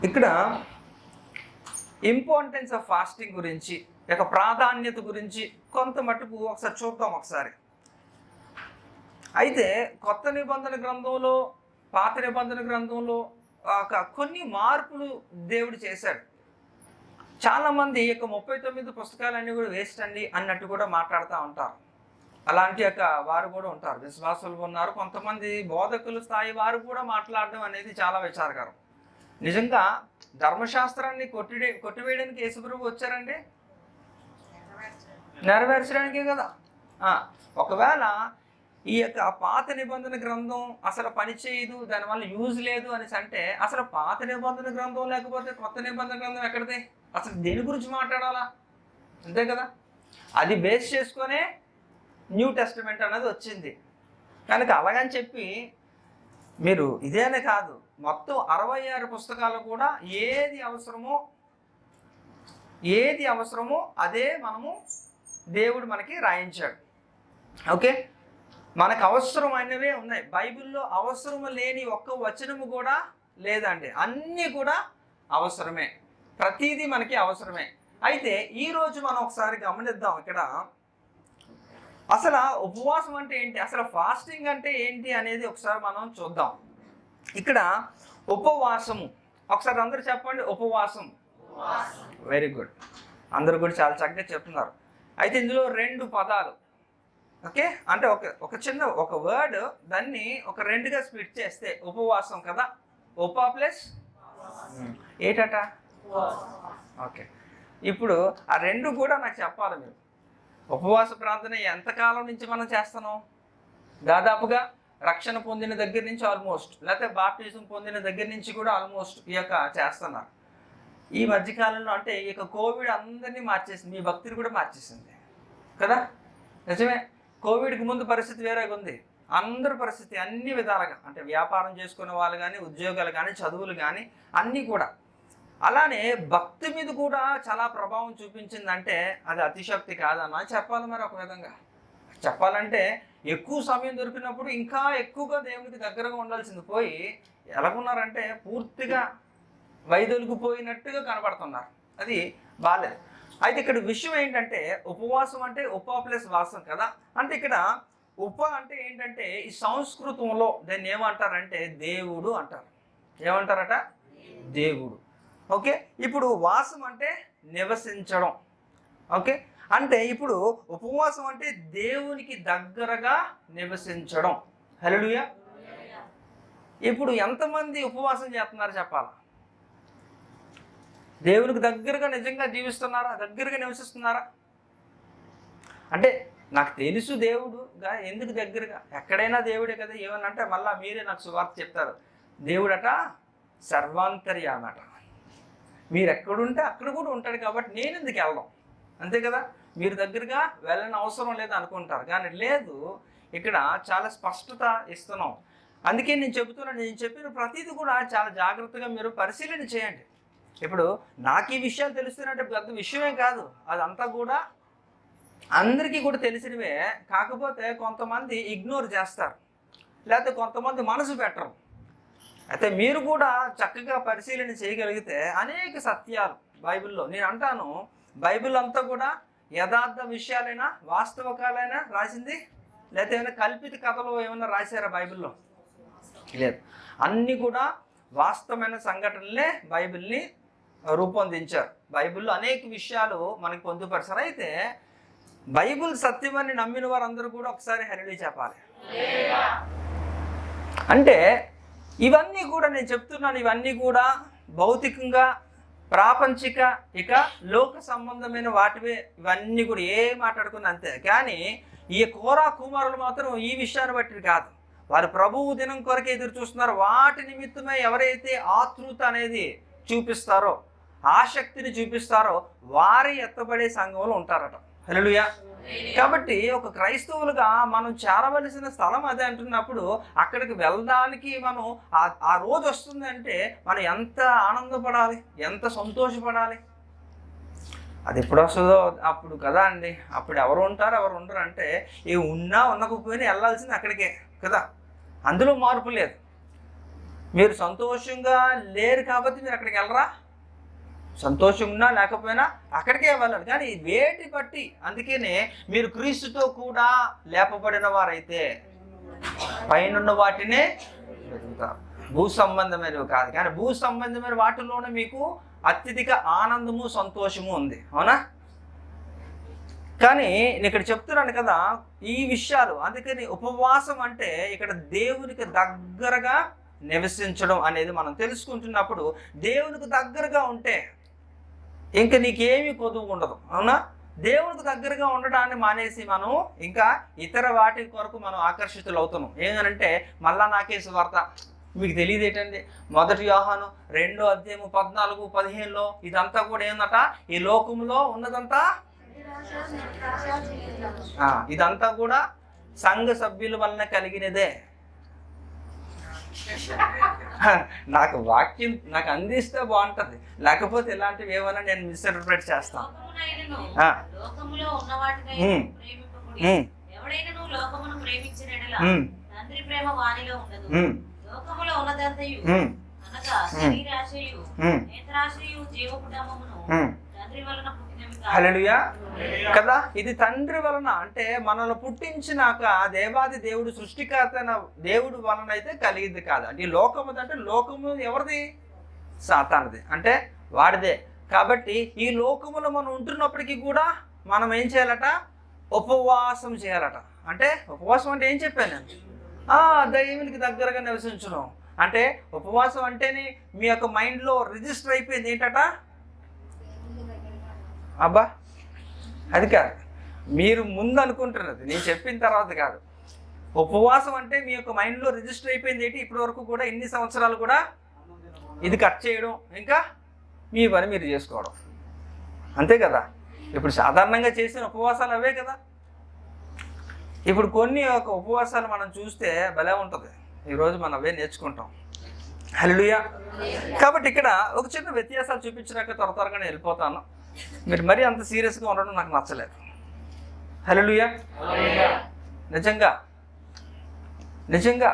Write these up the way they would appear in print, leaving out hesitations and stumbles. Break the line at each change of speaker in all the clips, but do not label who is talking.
ఇక్కడ importance of fasting గురించి, యొక్క ప్రాధాన్యత గురించి కొంత మటుకు ఒకసారి చూద్దాం ఒకసారి. అయితే కొత్త నిబంధన గ్రంథంలో, పాత నిబంధన గ్రంథంలో కొన్ని మార్పులు దేవుడు చేశాడు. చాలామంది యొక్క 39 పుస్తకాలన్నీ కూడా వేస్ట్ అండి అన్నట్టు కూడా మాట్లాడుతూ ఉంటారు. అలాంటి యొక్క వారు కూడా ఉంటారు, విశ్వాసులు ఉన్నారు, కొంతమంది బోధకుల స్థాయి వారు కూడా మాట్లాడడం అనేది చాలా విచారకరం. నిజంగా ధర్మశాస్త్రాన్ని కొట్టివేయడానికి యేసుప్రభు వచ్చారండి, నెరవేర్చడానికే కదా. ఒకవేళ ఈ యొక్క పాత నిబంధన గ్రంథం అసలు పనిచేయదు, దానివల్ల యూజ్ లేదు అనేసి అంటే అసలు పాత నిబంధన గ్రంథం లేకపోతే కొత్త నిబంధన గ్రంథం ఎక్కడిది? అసలు దేని గురించి మాట్లాడాలా? అంతే కదా. అది బేస్ చేసుకొనే న్యూ టెస్టిమెంట్ అనేది వచ్చింది. కనుక అలాగని చెప్పి మీరు ఇదేనే కాదు, మొత్తం 66 పుస్తకాలు కూడా ఏది అవసరమో అదే మనము దేవుడు మనకి రాయించాడు. ఓకే, మనకు అవసరమైనవే ఉన్నాయి. బైబిల్లో అవసరం లేని ఒక్క వచనము కూడా లేదండి, అన్నీ కూడా అవసరమే, ప్రతిదీ మనకి అవసరమే. అయితే ఈరోజు మనం ఒకసారి గమనిద్దాం, ఇక్కడ అసలు ఉపవాసం అంటే ఏంటి, అసలు ఫాస్టింగ్ అంటే ఏంటి అనేది ఒకసారి మనం చూద్దాం. ఇక్కడ ఉపవాసము, ఒకసారి అందరూ చెప్పండి, ఉపవాసం. వెరీ గుడ్, అందరూ కూడా చాలా చక్కగా చెప్తున్నారు. అయితే ఇందులో 2 పదాలు, ఓకే, అంటే ఒక చిన్న వర్డ్, దాన్ని ఒక 2గా స్ప్లిట్ చేస్తే ఉపవాసం కదా. ఉపా ప్లస్ ఏటట, ఓకే. ఇప్పుడు ఆ 2 కూడా నాకు చెప్పాలి మీరు. ఉపవాస ప్రార్థన ఎంతకాలం నుంచి మనం చేస్తున్నాం? దాదాపుగా రక్షణ పొందిన దగ్గర నుంచి ఆల్మోస్ట్, లేకపోతే బాప్టిజం పొందిన దగ్గర నుంచి కూడా ఆల్మోస్ట్ ఈ యొక్క చేస్తున్నారు. ఈ మధ్యకాలంలో అంటే ఈ యొక్క కోవిడ్ అందరినీ మార్చేసింది, మీ భక్తిని కూడా మార్చేసింది కదా. నిజమే, కోవిడ్కి ముందు పరిస్థితి వేరేగా ఉంది. అందరి పరిస్థితి అన్ని విధాలుగా, అంటే వ్యాపారం చేసుకునే వాళ్ళు కానీ, ఉద్యోగాలు కానీ, చదువులు కానీ అన్నీ కూడా. అలానే భక్తి మీద కూడా చాలా ప్రభావం చూపించిందంటే అది అతిశక్తి కాదన్నా చెప్పాలి. మరి ఒక విధంగా చెప్పాలంటే ఎక్కువ సమయం దొరికినప్పుడు ఇంకా ఎక్కువగా దేవునికి దగ్గరగా ఉండాల్సింది పోయి ఎలాగున్నారంటే పూర్తిగా వైదొలిగిపోయినట్టుగా కనబడుతున్నారు. అది బాలేదు. అయితే ఇక్కడ విషయం ఏంటంటే ఉపవాసం అంటే ఉప ప్లస్ వాసం కదా. అంటే ఇక్కడ ఉప అంటే ఏంటంటే ఈ సంస్కృతంలో దాన్ని ఏమంటారంటే దేవుడు అంటారు. ఏమంటారట? దేవుడు. ఓకే, ఇప్పుడు వాసం అంటే నివసించడం. ఓకే, అంటే ఇప్పుడు ఉపవాసం అంటే దేవునికి దగ్గరగా నివసించడం. హల్లెలూయా. ఇప్పుడు ఎంతమంది ఉపవాసం చేస్తున్నారు చెప్పాలా? దేవునికి దగ్గరగా నిజంగా జీవిస్తున్నారా? దగ్గరగా నివసిస్తున్నారా? అంటే నాకు తెలుసు దేవుడుగా, ఎందుకు దగ్గరగా? ఎక్కడైనా దేవుడే కదా. ఏమనంటే మళ్ళీ మీరే నాకు సువార్త చెప్తారు, దేవుడట సర్వాంతర్యామట. మీరు ఎక్కడుంటే అక్కడ కూడా ఉంటాడు కాబట్టి నేను ఎందుకు వెళ్దాం, అంతే కదా. మీరు దగ్గరగా వెళ్ళని అవసరం లేదు అనుకుంటారు, కానీ లేదు, ఇక్కడ చాలా స్పష్టత ఇస్తున్నాం. అందుకే నేను చెబుతున్నాను, నేను చెప్పిన ప్రతిదీ కూడా చాలా జాగ్రత్తగా మీరు పరిశీలన చేయండి. ఇప్పుడు నాకు ఈ విషయాలు తెలుస్తున్నట్టు పెద్ద విషయమే కాదు, అదంతా కూడా అందరికీ కూడా తెలిసినవే. కాకపోతే కొంతమంది ఇగ్నోర్ చేస్తారు, లేకపోతే కొంతమంది మనసు పెట్టరు. అయితే మీరు కూడా చక్కగా పరిశీలన చేయగలిగితే అనేక సత్యాలు బైబిల్లో, నేను అంటాను బైబిల్ అంతా కూడా యథార్థ విషయాలైనా వాస్తవకాలైనా రాసింది, లేకపోతే ఏమైనా కల్పిత కథలు ఏమైనా రాశారా బైబిల్లో? లేదు, అన్నీ కూడా వాస్తవమైన సంఘటనలే బైబిల్ని రూపొందించారు. బైబిల్లో అనేక విషయాలు మనకి పొందుపరిచారు. అయితే బైబిల్ సత్యమని నమ్మిన వారందరూ కూడా ఒకసారి హల్లెలూయా చెప్పాలి. అంటే ఇవన్నీ కూడా నేను చెప్తున్నాను, ఇవన్నీ కూడా భౌతికంగా ప్రాపంచిక ఇక లోక సంబంధమైన వాటివే. ఇవన్నీ కూడా ఏ మాట్లాడుకున్నా అంతే. కానీ ఈ కోరా కుమారులు మాత్రం ఈ విషయాన్ని బట్టి కాదు, వారు ప్రభువు దినం కొరకే ఎదురు చూస్తున్నారు. వాటి నిమిత్తమే ఎవరైతే ఆతృత అనేది చూపిస్తారో, ఆసక్తిని చూపిస్తారో వారి ఎత్తబడే సంఘంలో ఉంటారట. హల్లెలూయా. కాబట్టి ఒక క్రైస్తవులుగా మనం చేరవలసిన స్థలం అదే అంటున్నప్పుడు అక్కడికి వెళ్ళడానికి మనం ఆ రోజు వస్తుందంటే మనం ఎంత ఆనందపడాలి, ఎంత సంతోషపడాలి. అది ఎప్పుడు వస్తుందో అప్పుడు కదా అండి. అప్పుడు ఎవరు ఉంటారు ఎవరు ఉండరు అంటే ఉన్నా ఉండకపోయినా వెళ్ళాల్సింది అక్కడికే కదా. అందులో మార్పు లేదు. మీరు సంతోషంగా లేరు కాబట్టి మీరు అక్కడికి వెళ్ళరా? సంతోషం ఉన్నా లేకపోయినా అక్కడికే వెళ్ళాలి. కానీ వేటి బట్టి, అందుకనే మీరు క్రీస్తుతో కూడా లేపబడిన వారైతే పైనున్న వాటినే వెతుకుతారు, భూ సంబంధమైనవి కాదు. కానీ భూ సంబంధమైన వాటిలోనే మీకు అత్యధిక ఆనందము సంతోషము ఉంది, అవునా? కానీ నేను ఇక్కడ చెప్తున్నాను కదా ఈ విషయాలు. అందుకని ఉపవాసం అంటే ఇక్కడ దేవునికి దగ్గరగా నివసించడం అనేది మనం తెలుసుకుంటున్నప్పుడు, దేవునికి దగ్గరగా ఉంటే ఇంకా నీకేమీ కొదువు ఉండదు, అవునా? దేవునికి దగ్గరగా ఉండడాన్ని మానేసి మనం ఇంకా ఇతర వాటి కొరకు మనం ఆకర్షితులు అవుతున్నాం. ఏంటంటే మళ్ళా నాకేసి వార్త మీకు తెలియదు ఏంటండి, 1 యోహాను 2:14-15 ఇదంతా కూడా ఏందట, ఈ లోకంలో ఉన్నదంతా ఇదంతా కూడా సంఘ సభ్యుల వలన కలిగినదే. నాకు వాక్యం నాకు అందిస్తే బాగుంటది, లేకపోతే ఇలాంటివి ఏమైనా నేను మిస్ఇంటర్ప్రిట్ చేస్తాను. హల్లెలూయా కదా. ఇది తండ్రి వలన అంటే మనల్ని పుట్టించినాక దేవాది దేవుడు సృష్టికర్త దేవుడు వలన అయితే కలిగింది కాదు. అంటే ఈ లోకము అంటే లోకము ఎవరిది? సాతానుది, అంటే వాడిదే. కాబట్టి ఈ లోకములో మనం ఉంటున్నప్పటికీ కూడా మనం ఏం చేయాలట? ఉపవాసం చేయాలట. అంటే ఉపవాసం అంటే ఏం చెప్పాను నేను? దేవునికి దగ్గరగా నివసించడం అంటే ఉపవాసం అంటేనే మీ యొక్క మైండ్లో రిజిస్టర్ అయిపోయింది ఏంటట? అబ్బా అది కాదు, మీరు ముందు అనుకుంటున్నది, నేను చెప్పిన తర్వాత కాదు. ఉపవాసం అంటే మీ యొక్క మైండ్లో రిజిస్టర్ అయిపోయింది ఏంటి? ఇప్పటి వరకు కూడా ఇన్ని సంవత్సరాలు కూడా ఇది కట్ చేయడం, ఇంకా మీ పని మీరు చేసుకోవడం, అంతే కదా. ఇప్పుడు సాధారణంగా చేసిన ఉపవాసాలు అవే కదా. ఇప్పుడు కొన్ని ఒక ఉపవాసాలు మనం చూస్తే భలే ఉంటుంది, ఈరోజు మనం అవే నేర్చుకుంటాం. హల్లెలూయా. కాబట్టి ఇక్కడ ఒక చిన్న వ్యత్యాసాలు చూపించినాక త్వరగా నేను వెళ్ళిపోతాను. మీరు మరీ అంత సీరియస్గా ఉండడం నాకు నచ్చలేదు. హల్లెలూయా. నిజంగా నిజంగా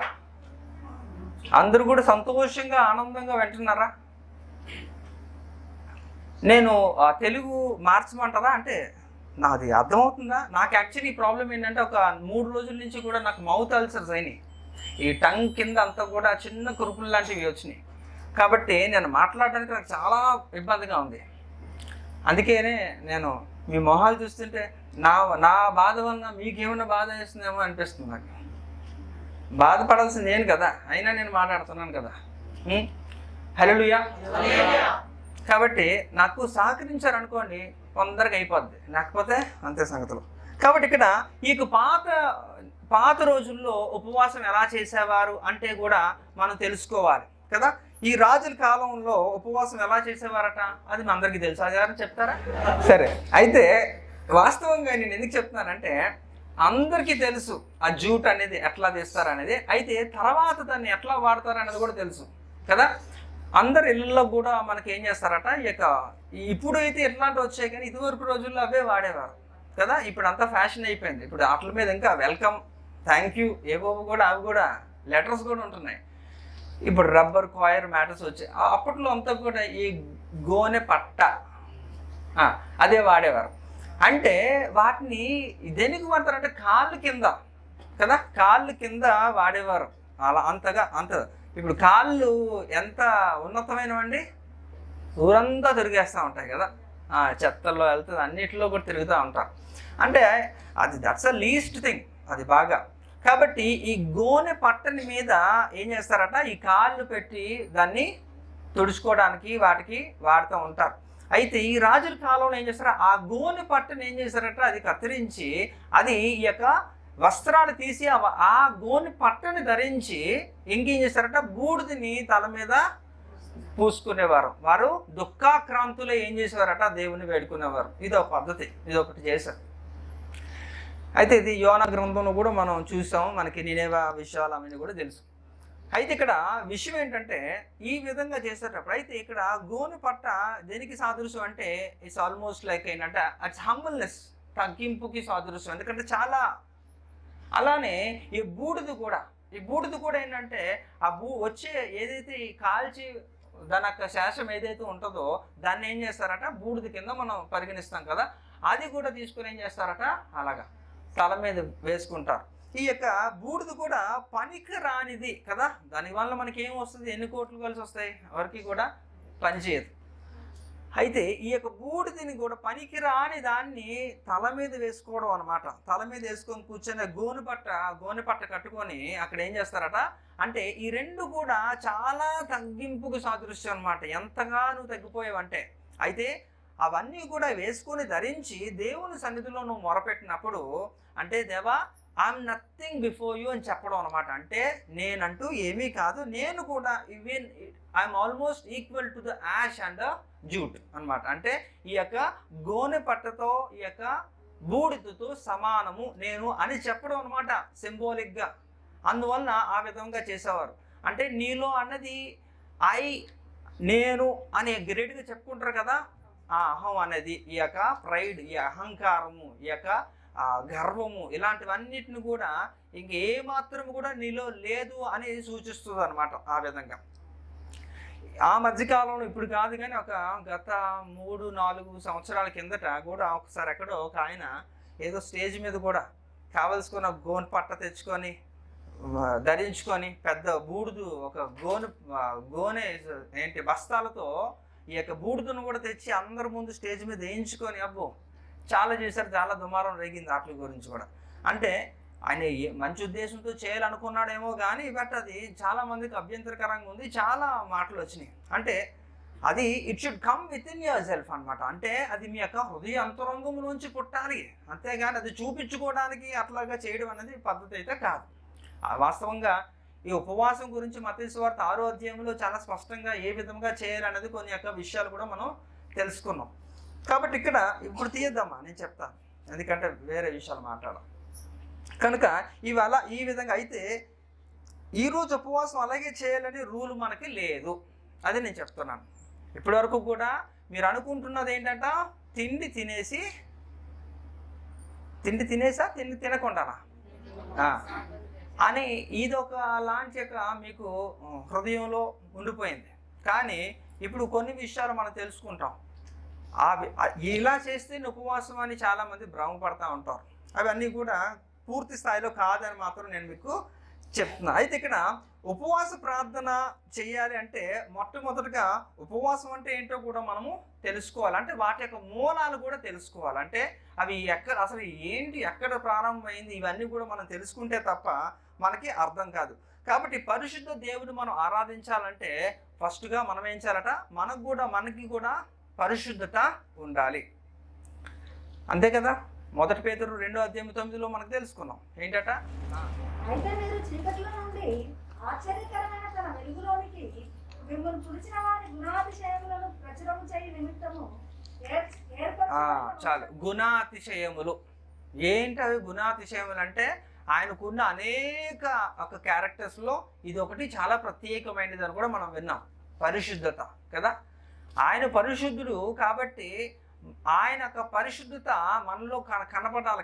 అందరూ కూడా సంతోషంగా ఆనందంగా వింటున్నారా? నేను తెలుగు మార్చమంటారా అంటే నాది అర్థమవుతుందా? నాకు యాక్చువల్లీ ఈ ప్రాబ్లం ఏంటంటే ఒక 3 రోజుల నుంచి కూడా నాకు మౌత్ అల్సర్స్ అయినాయి. ఈ టంగ్ కింద అంతా కూడా చిన్న కురుపులు లాంటివి వచ్చినాయి. కాబట్టి నేను మాట్లాడడానికి నాకు చాలా ఇబ్బందిగా ఉంది. అందుకనే నేను మీ మొహాలు చూస్తుంటే నా బాధ వలన మీకేమైనా బాధ వేస్తుందేమో అనిపిస్తుంది నాకు. బాధపడాల్సింది నేను కదా, అయినా నేను మాట్లాడుతున్నాను కదా. హల్లెలూయా. కాబట్టి నాకు సహకరించారనుకోండి తొందరగా అయిపోద్ది, లేకపోతే అంతే సంగతులు. కాబట్టి ఇక్కడ ఈ పాత రోజుల్లో ఉపవాసం ఎలా చేసేవారు అంటే కూడా మనం తెలుసుకోవాలి కదా. ఈ రాజుల కాలంలో ఉపవాసం ఎలా చేసేవారట అది మన అందరికీ తెలుసు. అది ఎవరైనా చెప్తారా? సరే, అయితే వాస్తవంగా నేను ఎందుకు చెప్తున్నానంటే అందరికీ తెలుసు ఆ జూట్ అనేది ఎట్లా తీస్తారనేది. అయితే తర్వాత దాన్ని ఎట్లా వాడతారు అనేది కూడా తెలుసు కదా. అందరు ఇళ్ళల్లో కూడా మనకి ఏం చేస్తారట, ఇప్పుడు అయితే ఎట్లాంటివి వచ్చాయి, కానీ ఇదివరకు రోజుల్లో అవే వాడేవారు కదా. ఇప్పుడు అంతా ఫ్యాషన్ అయిపోయింది. ఇప్పుడు వాటి మీద ఇంకా వెల్కమ్, థ్యాంక్ యూ ఏవో కూడా అవి కూడా లెటర్స్ కూడా ఉంటున్నాయి. ఇప్పుడు రబ్బర్ కాయర్ మ్యాటర్స్ వచ్చాయి. అప్పట్లో అంతా కూడా ఈ గోనె పట్ట అదే వాడేవారు. అంటే వాటిని దేనికి వాడతారంటే కాళ్ళు కింద కదా, కాళ్ళు కింద వాడేవారు. అలా అంత ఇప్పుడు కాళ్ళు ఎంత ఉన్నతమైనవండి, ఊరంతా తిరిగేస్తూ ఉంటాయి కదా, చెత్తల్లో వెళ్తుంది, అన్నిటిలో కూడా తిరుగుతూ ఉంటారు. అంటే దట్స్ అ లీస్ట్ థింగ్, అది బాగా. కాబట్టి ఈ గోనె పట్టని మీద ఏం చేస్తారట, ఈ కాళ్ళు పెట్టి దాన్ని తుడుచుకోవడానికి వాటికి వాడుతూ ఉంటారు. అయితే ఈ రాజుల కాలంలో ఏం చేస్తారో ఆ గోనె పట్టని ఏం చేస్తారట, అది కత్తిరించి అది ఈ యొక్క వస్త్రాలు తీసి ఆ గోనె పట్టని ధరించి ఇంకేం చేస్తారట, బూడిదని తల మీద పూసుకునేవారు. వారు దుఃఖాక్రాంతులో ఏం చేసేవారట, దేవుని వేడుకునేవారు. ఇది ఒక పద్ధతి, ఇది ఒకటి చేశారు. అయితే ఇది యోనా గ్రంథంలో కూడా మనం చూసాము, మనకి నినేవే విషయాలు అవన్నీ కూడా తెలుసు. అయితే ఇక్కడ విషయం ఏంటంటే ఈ విధంగా చేసేటప్పుడు అయితే ఇక్కడ గోనె పట్ట దేనికి సాదృశ్యం అంటే ఇట్స్ ఆల్మోస్ట్ లైక్ ఏంటంటే అట్స్ హంబుల్నెస్, తగ్గింపుకి సాదృశ్యం. ఎందుకంటే చాలా అలానే ఈ బూడిద కూడా ఈ బూడిద కూడా ఏంటంటే ఆ వచ్చే ఏదైతే ఈ కాల్చి దాని యొక్క శేషం ఏదైతే ఉంటుందో దాన్ని ఏం చేస్తారట బూడిద కింద మనం పరిగణిస్తాం కదా, అది కూడా తీసుకుని ఏం చేస్తారట అలాగా తల మీద వేసుకుంటారు. ఈ యొక్క బూడిద కూడా పనికి రానిది కదా, దానివల్ల మనకి ఏం వస్తుంది, ఎన్ని కోట్లు కలిసి వస్తాయి, ఎవరికి కూడా పనిచేయదు. అయితే ఈ యొక్క బూడిదని కూడా పనికి రాని దాన్ని తల మీద వేసుకోవడం అనమాట. తల మీద వేసుకొని కూర్చొని గోనె పట్ట కట్టుకొని అక్కడ ఏం చేస్తారట అంటే ఈ రెండు కూడా చాలా తగ్గింపుకు సాదృశ్యం అనమాట. ఎంతగా నువ్వు తగ్గిపోయావంటే, అయితే అవన్నీ కూడా వేసుకొని ధరించి దేవుని సన్నిధిలో నువ్వు మొరపెట్టినప్పుడు అంటే దేవా ఐఎమ్ నథింగ్ బిఫోర్ యూ అని చెప్పడం అనమాట. అంటే నేనంటూ ఏమీ కాదు, నేను కూడా even I'm almost equal to the ash and the jute అనమాట. అంటే ఈ యొక్క గోనె పట్టతో ఈ యొక్క బూడిదతో సమానము నేను అని చెప్పడం అనమాట సింబాలిక్గా. అందువలన ఆ విధంగా చేసేవారు. అంటే నీలో అన్నది నేను అనే గ్రేడ్గా చెప్పుకుంటారు కదా, ఆ అహం అనేది ఈ యొక్క ప్రైడ్, ఈ అహంకారము, ఈ యొక్క గర్వము, ఇలాంటివన్నిటిని కూడా ఇంకే మాత్రం కూడా నీలో లేదు అని సూచిస్తుంది అనమాట. ఆ విధంగా ఆ మధ్యకాలంలో ఇప్పుడు కాదు కానీ ఒక గత 3-4 సంవత్సరాల కిందట కూడా ఒకసారి ఎక్కడో ఒక ఆయన ఏదో స్టేజ్ మీద కూడా కావలసుకొని ఒక గోనె పట్ట తెచ్చుకొని ధరించుకొని పెద్ద బూడుదు ఒక గోనె బస్తాలతో ఈ యొక్క బూడుదును కూడా తెచ్చి అందరి ముందు స్టేజ్ మీద వేయించుకొని అబ్బో చాలా చేశారు, చాలా దుమారం రేగింది వాటి గురించి కూడా. అంటే ఆయన మంచి ఉద్దేశంతో చేయాలనుకున్నాడేమో కానీ బట్ అది చాలా మందికి అభ్యంతరకరంగా ఉంది, చాలా మాటలు వచ్చినాయి. అంటే అది it should come with in your self అనమాట. అంటే అది మీ యొక్క హృదయ అంతరంగం నుంచి పుట్టాలి, అంతేగాని అది చూపించుకోవడానికి అట్లాగా చేయడం అనేది పద్ధతి అయితే కాదు. వాస్తవంగా ఈ ఉపవాసం గురించి మత్తయి సువార్త 6వ అధ్యాయంలో చాలా స్పష్టంగా ఏ విధంగా చేయాలనేది కొన్ని యొక్క విషయాలు కూడా మనం తెలుసుకున్నాం. కాబట్టి ఇక్కడ ఇప్పుడు తీయద్దామా, నేను చెప్తాను, ఎందుకంటే వేరే విషయాలు మాట్లాడాలి కనుక ఇవాళ ఈ విధంగా. అయితే ఈరోజు ఉపవాసం అలాగే చేయాలని రూల్ మనకి లేదు, అది నేను చెప్తున్నాను. ఇప్పటి వరకు కూడా మీరు అనుకుంటున్నది ఏంటంట, తిండి తినేసా తిండి తినకుండానా అని ఇదొక లాంటి యొక్క మీకు హృదయంలో ఉండిపోయింది. కానీ ఇప్పుడు కొన్ని విషయాలు మనం తెలుసుకుంటాం. ఇలా చేస్తే ఉపవాసం అని చాలామంది భ్రమపడతా ఉంటారు. అవన్నీ కూడా పూర్తి స్థాయిలో కాదని మాత్రం నేను మీకు చెప్తున్నాను. అయితే ఇక్కడ ఉపవాస ప్రార్థన చేయాలి అంటే మొట్టమొదటిగా ఉపవాసం అంటే ఏంటో కూడా మనము తెలుసుకోవాలి. అంటే వాటి యొక్క మూలాలు కూడా తెలుసుకోవాలి. అంటే అవి అసలు ఏంటి, ఎక్కడ ప్రారంభమైంది, ఇవన్నీ కూడా మనం తెలుసుకుంటే తప్ప మనకి అర్థం కాదు. కాబట్టి పరిశుద్ధ దేవుని మనం ఆరాధించాలంటే ఫస్ట్గా మనం ఏం చేయాలట, మనకి కూడా పరిశుద్ధత ఉండాలి, అంతే కదా. 1 పేతురు 2వ అధ్యాయం 9లో మనకు తెలుసుకున్నాం ఏంటట,
అయితే మీరు చీకట్లో నుండి ఆశ్చర్యకరమైన తన వెలుగులోనికి మిమ్మల్ని పిలిచిన వారి గుణాతిశయములను ప్రచురము చేయ నిమిత్తము
చాలు. గుణాతిశయములు ఏంటవి? గుణాతిశయములు అంటే ఆయనకున్న అనేక ఒక క్యారెక్టర్స్లో ఇది ఒకటి చాలా ప్రత్యేకమైనది అని కూడా మనం విన్నాం, పరిశుద్ధత కదా. ఆయన పరిశుద్ధుడు కాబట్టి ఆయన యొక్క పరిశుద్ధత మనలో కనపడాలి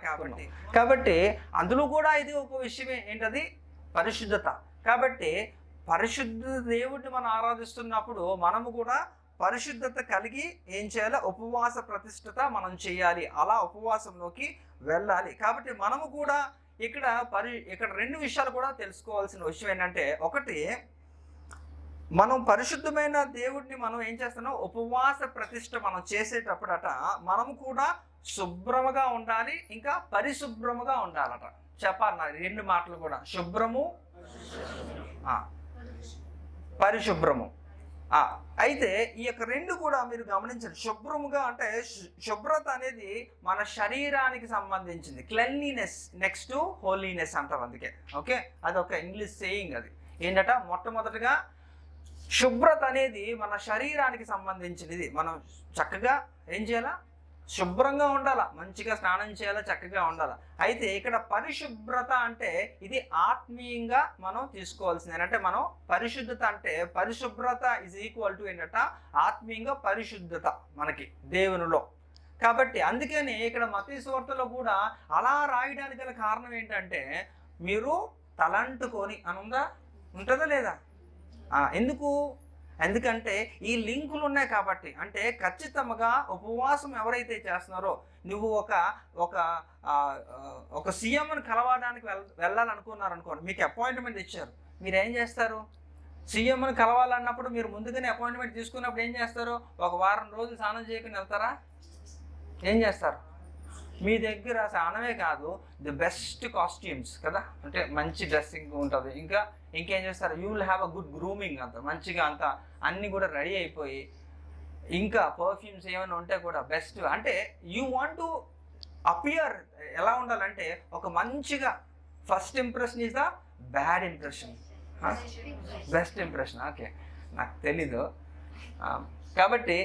కాబట్టి అందులో కూడా ఇది ఒక విషయమే ఏంటది, పరిశుద్ధత. కాబట్టి పరిశుద్ధ దేవుడిని మనం ఆరాధిస్తున్నప్పుడు మనము కూడా పరిశుద్ధత కలిగి ఏం చేయాలి, ఉపవాస ప్రతిష్ఠత మనం చేయాలి, అలా ఉపవాసంలోకి వెళ్ళాలి. కాబట్టి మనము కూడా ఇక్కడ 2 విషయాలు కూడా తెలుసుకోవాల్సిన విషయం ఏంటంటే, ఒకటి మనం పరిశుద్ధమైన దేవుడిని మనం ఏం చేస్తున్నాం, ఉపవాస ప్రతిష్ఠ మనం చేసేటప్పుడట మనము కూడా శుభ్రముగా ఉండాలి, ఇంకా పరిశుభ్రముగా ఉండాలట. చెప్పాలి 2 మాటలు కూడా, శుభ్రము పరిశుభ్రము. అయితే ఈ యొక్క 2 కూడా మీరు గమనించండి. శుభ్రముగా అంటే శుభ్రత అనేది మన శరీరానికి సంబంధించింది. క్లెన్లీనెస్ నెక్స్ట్ హోలీనెస్ అంటారు, అందుకే ఓకే, అదొక ఇంగ్లీష్ సేయింగ్. అది ఏంటట, మొట్టమొదటిగా శుభ్రత అనేది మన శరీరానికి సంబంధించినది. మనం చక్కగా ఏం చేయాలా, శుభ్రంగా ఉండాలా, మంచిగా స్నానం చేయాలా, చక్కగా ఉండాలా. అయితే ఇక్కడ పరిశుభ్రత అంటే ఇది ఆత్మీయంగా మనం తీసుకోవాల్సింది. అంటే మనం పరిశుద్ధత అంటే పరిశుభ్రత ఈజ్ ఈక్వల్ టు ఏంటంట, ఆత్మీయంగా పరిశుద్ధత మనకి దేవునిలో. కాబట్టి అందుకని ఇక్కడ మత్తయి సువార్తలో కూడా అలా రాయడానికి గల కారణం ఏంటంటే, మీరు తలంటుకొని అని ఉంటుందా లేదా? ఎందుకంటే ఈ లింకులు ఉన్నాయి కాబట్టి. అంటే ఖచ్చితంగా ఉపవాసం ఎవరైతే చేస్తున్నారో, నువ్వు ఒక సీఎంని కలవడానికి వెళ్ళాలనుకున్నారనుకోండి, మీకు అపాయింట్మెంట్ ఇచ్చారు, మీరు ఏం చేస్తారు? సీఎంని కలవాలన్నప్పుడు మీరు ముందుగానే అపాయింట్మెంట్ తీసుకున్నప్పుడు ఏం చేస్తారు? ఒక వారం రోజులు స్నానం చేయకుండా వెళ్తారా? ఏం చేస్తారు? మీ దగ్గర స్నానమే కాదు, ది బెస్ట్ కాస్ట్యూమ్స్ కదా, అంటే మంచి డ్రెస్సింగ్ ఉంటుంది. ఇంకేం చేస్తారు? You will have a good grooming, మంచిగా అన్నీ కూడా రెడీ అయిపోయి, ఇంకా పర్ఫ్యూమ్స్ ఏమైనా ఉంటే కూడా బెస్ట్. అంటే యూ వాంట్ టు అపియర్ ఎలా ఉండాలంటే ఒక మంచిగా, first impression is the bad impression, best impression. Okay, నాకు తెలీదు. కాబట్టి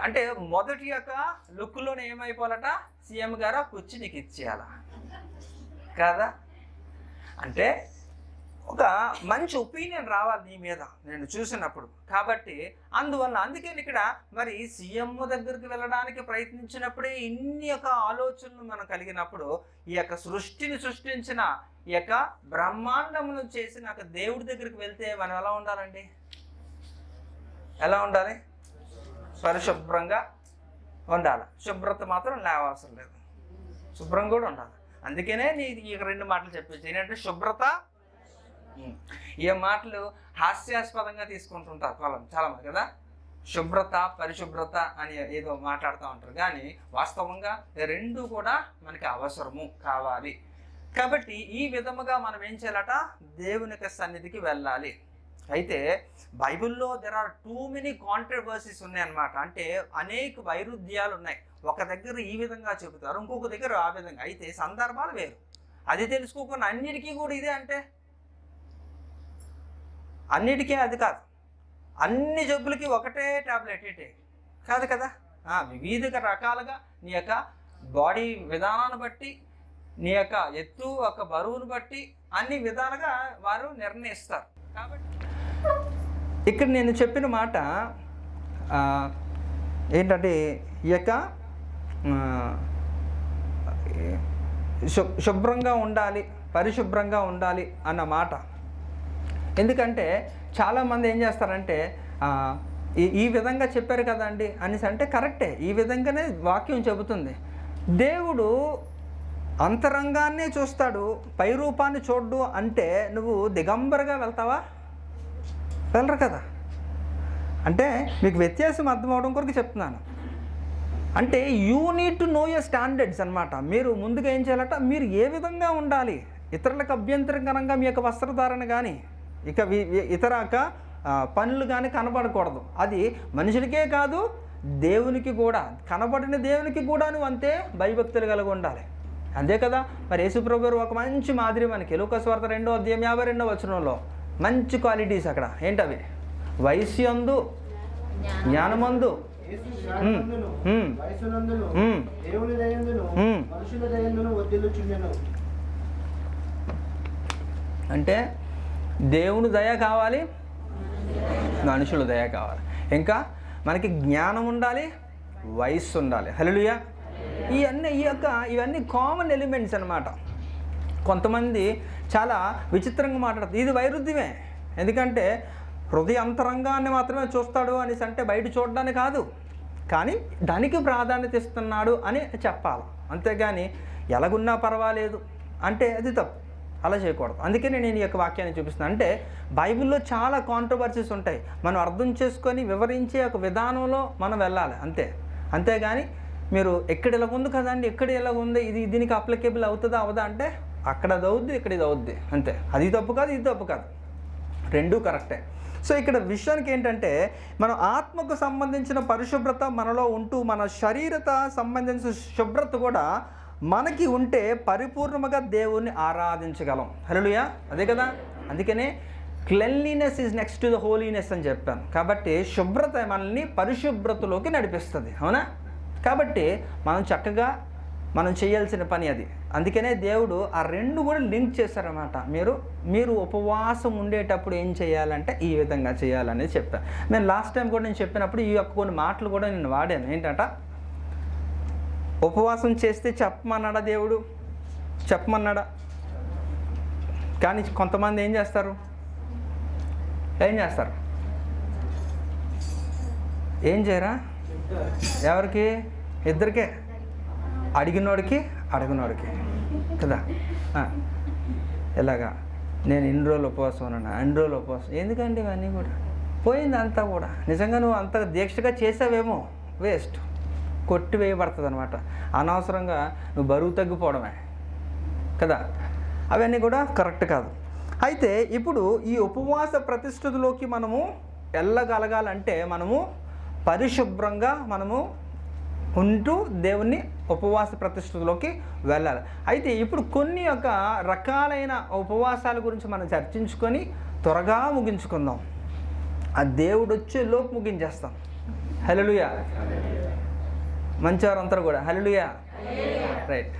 అంటే మొదటి యొక్క లుక్లోనే ఏమైపోవాలట? సీఎం గారు కుర్చీ నీకు ఇచ్చేయాల కదా. అంటే ఒక మంచి ఒపీనియన్ రావాలి నీ మీద నేను చూసినప్పుడు. కాబట్టి అందుకే ఇక్కడ మరి సీఎం దగ్గరికి వెళ్ళడానికి ప్రయత్నించినప్పుడే ఇన్ని యొక్క ఆలోచనలు మనం కలిగినప్పుడు, ఈ యొక్క సృష్టిని సృష్టించిన ఈ యొక్క బ్రహ్మాండమును చేసిన దేవుడి దగ్గరికి వెళ్తే మనం ఎలా ఉండాలండి? ఎలా ఉండాలి? పరిశుభ్రంగా ఉండాలి. శుభ్రత మాత్రం లేవవసరం లేదు, శుభ్రం కూడా ఉండాలి. అందుకనే ఈ 2 మాటలు చెప్పేసి ఏంటంటే శుభ్రత. ఈ మాటలు హాస్యాస్పదంగా తీసుకుంటుంటారు చాలా మంది కదా, శుభ్రత పరిశుభ్రత అని ఏదో మాట్లాడుతూ ఉంటారు. కానీ వాస్తవంగా 2 కూడా మనకి అవసరము కావాలి. కాబట్టి ఈ విధముగా మనం ఏం చేయాలట? దేవుని యొక్క సన్నిధికి వెళ్ళాలి. అయితే బైబిల్లో there are too many controversies ఉన్నాయన్నమాట. అంటే అనేక వైరుధ్యాలు ఉన్నాయి. ఒక దగ్గర ఈ విధంగా చెబుతారు, ఇంకొక దగ్గర ఆ విధంగా. అయితే సందర్భాలు వేరు. అది తెలుసుకోకుండా అన్నిటికీ కూడా ఇదే అంటే అన్నిటికీ అది కాదు. అన్ని జబ్బులకి ఒకటే టాబ్లెట్ ఇటే కాదు కదా. వివిధ రకాలుగా నీ యొక్క బాడీ విధానాన్ని బట్టి, నీ యొక్క ఎత్తు ఒక బరువును బట్టి అన్ని విధాలుగా వారు నిర్ణయిస్తారు. కాబట్టి ఇక్కడ నేను చెప్పిన మాట ఏంటంటే ఈ యొక్క శుభ్రంగా ఉండాలి, పరిశుభ్రంగా ఉండాలి అన్న మాట. ఎందుకంటే చాలామంది ఏం చేస్తారంటే ఈ విధంగా చెప్పారు కదండి అనేసి అంటే కరెక్టే, ఈ విధంగానే వాక్యం చెబుతుంది. దేవుడు అంతరంగాన్నే చూస్తాడు, పై రూపాన్ని చూడ్డు. అంటే నువ్వు దిగంబరగా వెళ్తావా? వెళ్ళరు కదా. అంటే మీకు వ్యత్యాసం అర్థం అవడం కొరకు చెప్తున్నాను. అంటే you need to know your standards అనమాట. మీరు ముందుగా ఏం చేయాలట? మీరు ఏ విధంగా ఉండాలి? ఇతరులకు అభ్యంతరకరంగా మీ యొక్క వస్త్రధారణ కానీ ఇతర పనులు కానీ కనబడకూడదు. అది మనుషులకే కాదు, దేవునికి కూడా, కనబడిన దేవునికి కూడా నువ్వు అంతే భయభక్తులు కలిగి ఉండాలి. అంతే కదా. మరి యేసుప్రభు గారు ఒక మంచి మాదిరి మనకి లూకా సువార్త 2వ అధ్యాయం 52వ వచనంలో మంచి క్వాలిటీస్ అక్కడ ఏంటవి? వయస్యందు, జ్ఞానమందు, అంటే దేవుని దయ కావాలి, మనుషుల దయ కావాలి, ఇంకా మనకి జ్ఞానం ఉండాలి, వయస్సు ఉండాలి. హల్లెలూయా. ఇవన్నీ కామన్ ఎలిమెంట్స్ అన్నమాట. కొంతమంది చాలా విచిత్రంగా మాట్లాడతారు. ఇది వైరుధ్యమే. ఎందుకంటే హృదయ అంతరంగాన్ని మాత్రమే చూస్తాడు అనేసి అంటే బయట చూడడానికి కాదు, కానీ దానికి ప్రాధాన్యత ఇస్తున్నాడు అని చెప్పాలి. అంతేగాని ఎలాగున్నా పర్వాలేదు అంటే అది తప్పు, అలా చేయకూడదు. అందుకని నేను ఈ యొక్క వాక్యాన్ని చూపిస్తున్నాను. అంటే బైబిల్లో చాలా కాంట్రవర్సీస్ ఉంటాయి, మనం అర్థం చేసుకొని వివరించే ఒక విధానంలో మనం వెళ్ళాలి అంతేగాని మీరు ఎక్కడ ఇలా ఉంది కదండి, ఎక్కడ ఇలా ఉంది, ఇది దీనికి అప్లికేబుల్ అవుతుందా అవదా అంటే అక్కడ అది అవుద్ది, ఇక్కడ ఇది అవుద్ది, అంతే. అది తప్పు కాదు, ఇది తప్పు కాదు, రెండూ కరెక్టే. సో ఇక్కడ విషయానికి ఏంటంటే మనం ఆత్మకు సంబంధించిన పరిశుభ్రత మనలో ఉంటూ మన శరీరత సంబంధించిన శుభ్రత కూడా మనకి ఉంటే పరిపూర్ణంగా దేవుణ్ణి ఆరాధించగలం. హల్లెలూయా. అదే కదా. అందుకనే cleanliness is next to the holiness అని చెప్పాను. కాబట్టి శుభ్రత మనల్ని పరిశుభ్రతలోకి నడిపిస్తుంది, అవునా. కాబట్టి మనం చక్కగా మనం చేయాల్సిన పని అది. అందుకనే దేవుడు ఆ రెండు కూడా లింక్ చేశారన్నమాట. మీరు ఉపవాసం ఉండేటప్పుడు ఏం చేయాలంటే ఈ విధంగా చేయాలనేది చెప్పాను. నేను లాస్ట్ టైం కూడా నేను చెప్పినప్పుడు ఈ యొక్క కొన్ని మాటలు కూడా నేను వాడాను. ఏంటంట, ఉపవాసం చేస్తే చెప్పమన్నాడా దేవుడు? చెప్పమన్నాడా? కానీ కొంతమంది ఏం చేస్తారు? ఏం చేయరా? ఎవరికి? ఇద్దరికే, అడిగినోడికి అడగనోడికి కదా. ఇలాగా నేను ఇన్ని రోజులు ఉపవాసం ఉన్నాను, అన్ని రోజులు ఉపవాసం, ఎందుకండి ఇవన్నీ కూడా పోయింది అంతా కూడా. నిజంగా నువ్వు అంత దీక్షగా చేసావేమో, వేస్ట్, కొట్టి వేయబడుతుంది అనమాట. అనవసరంగా నువ్వు బరువు తగ్గిపోవడమే కదా. అవన్నీ కూడా కరెక్ట్ కాదు. అయితే ఇప్పుడు ఈ ఉపవాస ప్రతిష్ఠితిలోకి మనము వెళ్ళగలగాలంటే మనము పరిశుభ్రంగా మనము ఉంటూ దేవుని ఉపవాస ప్రతిష్ఠితిలోకి వెళ్ళాలి. అయితే ఇప్పుడు కొన్ని రకాలైన ఉపవాసాల గురించి మనం చర్చించుకొని త్వరగా ముగించుకుందాం. ఆ దేవుడు వచ్చే లోపు ముగించేస్తాం. హల్లెలూయా. మంచివారంతా కూడా హల్లెలూయా. రైట్.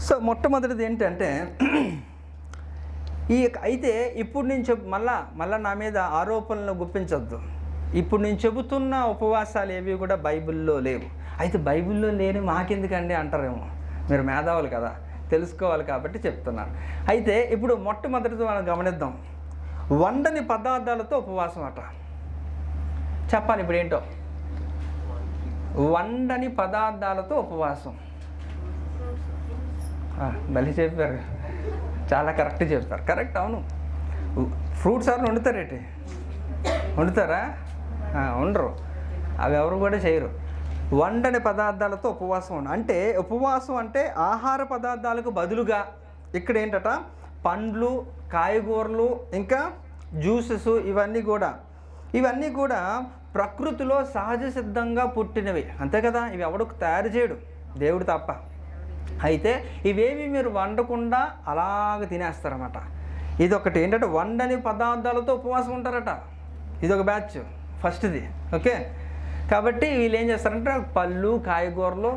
సో మొట్టమొదటిది ఏంటంటే అయితే ఇప్పుడు నేను మళ్ళా నా మీద ఆరోపణలు గుప్పించొద్దు. ఇప్పుడు నేను చెబుతున్న ఉపవాసాలు ఏవి కూడా బైబిల్లో లేవు. అయితే బైబిల్లో లేని మాకెందుకండి అంటారేమో. మీరు మేధావులు కదా, తెలుసుకోవాలి కాబట్టి చెప్తున్నాను. అయితే ఇప్పుడు మొట్టమొదటిది మనం గమనిద్దాం. వండని పదార్థాలతో ఉపవాసం అట. చెప్పాలి ఇప్పుడు ఏంటో. వండని పదార్థాలతో ఉపవాసం. భలే చెప్పారు, చాలా కరెక్ట్ చెప్తారు. కరెక్ట్, అవును. ఫ్రూట్స్ ఎవరు వండుతారేంటి? వండుతారా? ఉండరు. అవి ఎవరు కూడా చేయరు. వండని పదార్థాలతో ఉపవాసం అంటే ఉపవాసం అంటే ఆహార పదార్థాలకు బదులుగా ఇక్కడ ఏంటట, పండ్లు, కాయగూరలు, ఇంకా జ్యూసెస్, ఇవన్నీ కూడా ప్రకృతిలో సహజ సిద్ధంగా పుట్టినవి, అంతే కదా. ఇవి ఎవడకు తయారు చేయడు, దేవుడు తప్ప. అయితే ఇవేవి మీరు వండకుండా అలాగ తినేస్తారన్నమాట. ఇదొకటి ఏంటంటే వండని పదార్థాలతో ఉపవాసం ఉంటారట. ఇదొక బ్యాచ్, ఫస్ట్ది. ఓకే. కాబట్టి వీళ్ళు ఏం చేస్తారంటే పళ్ళు, కాయగూరలు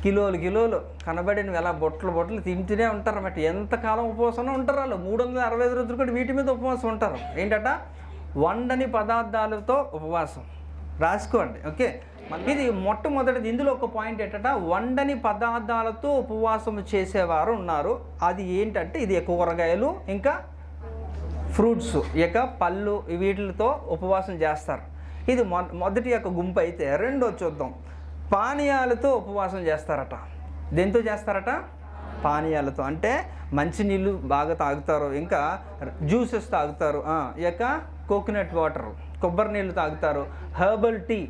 కిలోలు కనబడినవి ఎలా బొట్టలు తింటూనే ఉంటారన్నమాట. ఎంతకాలం ఉపవాసంలో ఉంటారు వాళ్ళు. 365 రోజులు కూడా వీటి మీద ఉపవాసం ఉంటారు. ఏంటట, వండని పదార్థాలతో ఉపవాసం. రాసుకోండి. ఓకే. ఇది మొట్టమొదటిది. ఇందులో ఒక పాయింట్ ఏంటంటే వండని పదార్థాలతో ఉపవాసం చేసేవారు ఉన్నారు. అది ఏంటంటే ఇది కూరగాయలు, ఇంకా ఫ్రూట్స్, పళ్ళు, వీటితో ఉపవాసం చేస్తారు. ఇది మొదటి గుంపు. అయితే రెండో చూద్దాం. పానీయాలతో ఉపవాసం చేస్తారట. దేంతో చేస్తారట? పానీయాలతో. అంటే మంచినీళ్ళు బాగా తాగుతారు, ఇంకా జ్యూసెస్ తాగుతారు, కోకోనట్ వాటర్, కొబ్బరి నీళ్ళు తాగుతారు, హెర్బల్ టీ,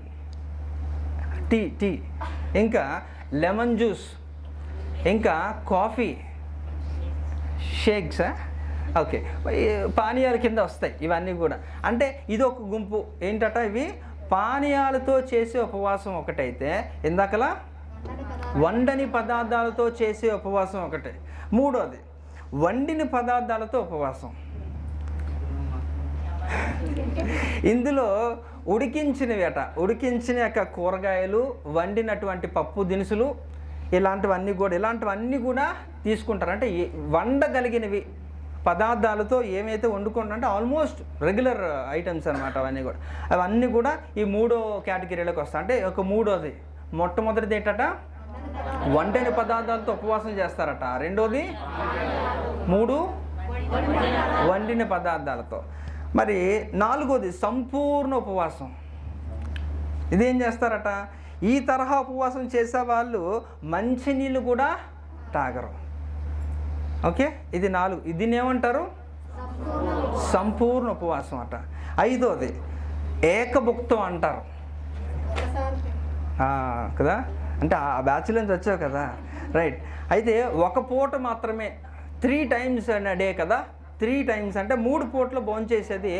ఇంకా లెమన్ జ్యూస్, ఇంకా కాఫీ, షేక్స్. ఓకే, పానీయాల కింద వస్తాయి ఇవన్నీ కూడా. అంటే ఇది ఒక గుంపు. ఏంటట, ఇవి పానీయాలతో చేసే ఉపవాసం ఒకటైతే, ఇందాకలా వండని పదార్థాలతో చేసే ఉపవాసం ఒకటే. మూడోది వండిన పదార్థాలతో ఉపవాసం. ఇందులో ఉడికించిన కూరగాయలు, వండినటువంటి పప్పు దినుసులు, ఇలాంటివన్నీ కూడా తీసుకుంటారు. అంటే వండగలిగినవి పదార్థాలతో ఏమైతే వండుకుంటారంటే ఆల్మోస్ట్ రెగ్యులర్ ఐటమ్స్ అనమాట. అవన్నీ కూడా ఈ మూడో కేటగిరీలోకి వస్తాయి. అంటే మూడోది, మొట్టమొదటిది ఏంటట, వండిన పదార్థాలతో ఉపవాసం చేస్తారట. రెండోది వండిన పదార్థాలతో. మరి నాలుగోది సంపూర్ణ ఉపవాసం. ఇదేం చేస్తారట, ఈ తరహా ఉపవాసం చేసే వాళ్ళు మంచినీళ్ళు కూడా తాగరు. ఓకే, ఇది 4. దీన్ని ఏమంటారు? సంపూర్ణ ఉపవాసం అట. ఐదోది ఏకభుక్తం అంటారు కదా. అంటే ఆ బ్యాచ్లో నుంచి వచ్చావు కదా, రైట్. అయితే ఒక పూట మాత్రమే, 3 times అ డే కదా. 3 times అంటే 3 పూటలు భోంచేసేది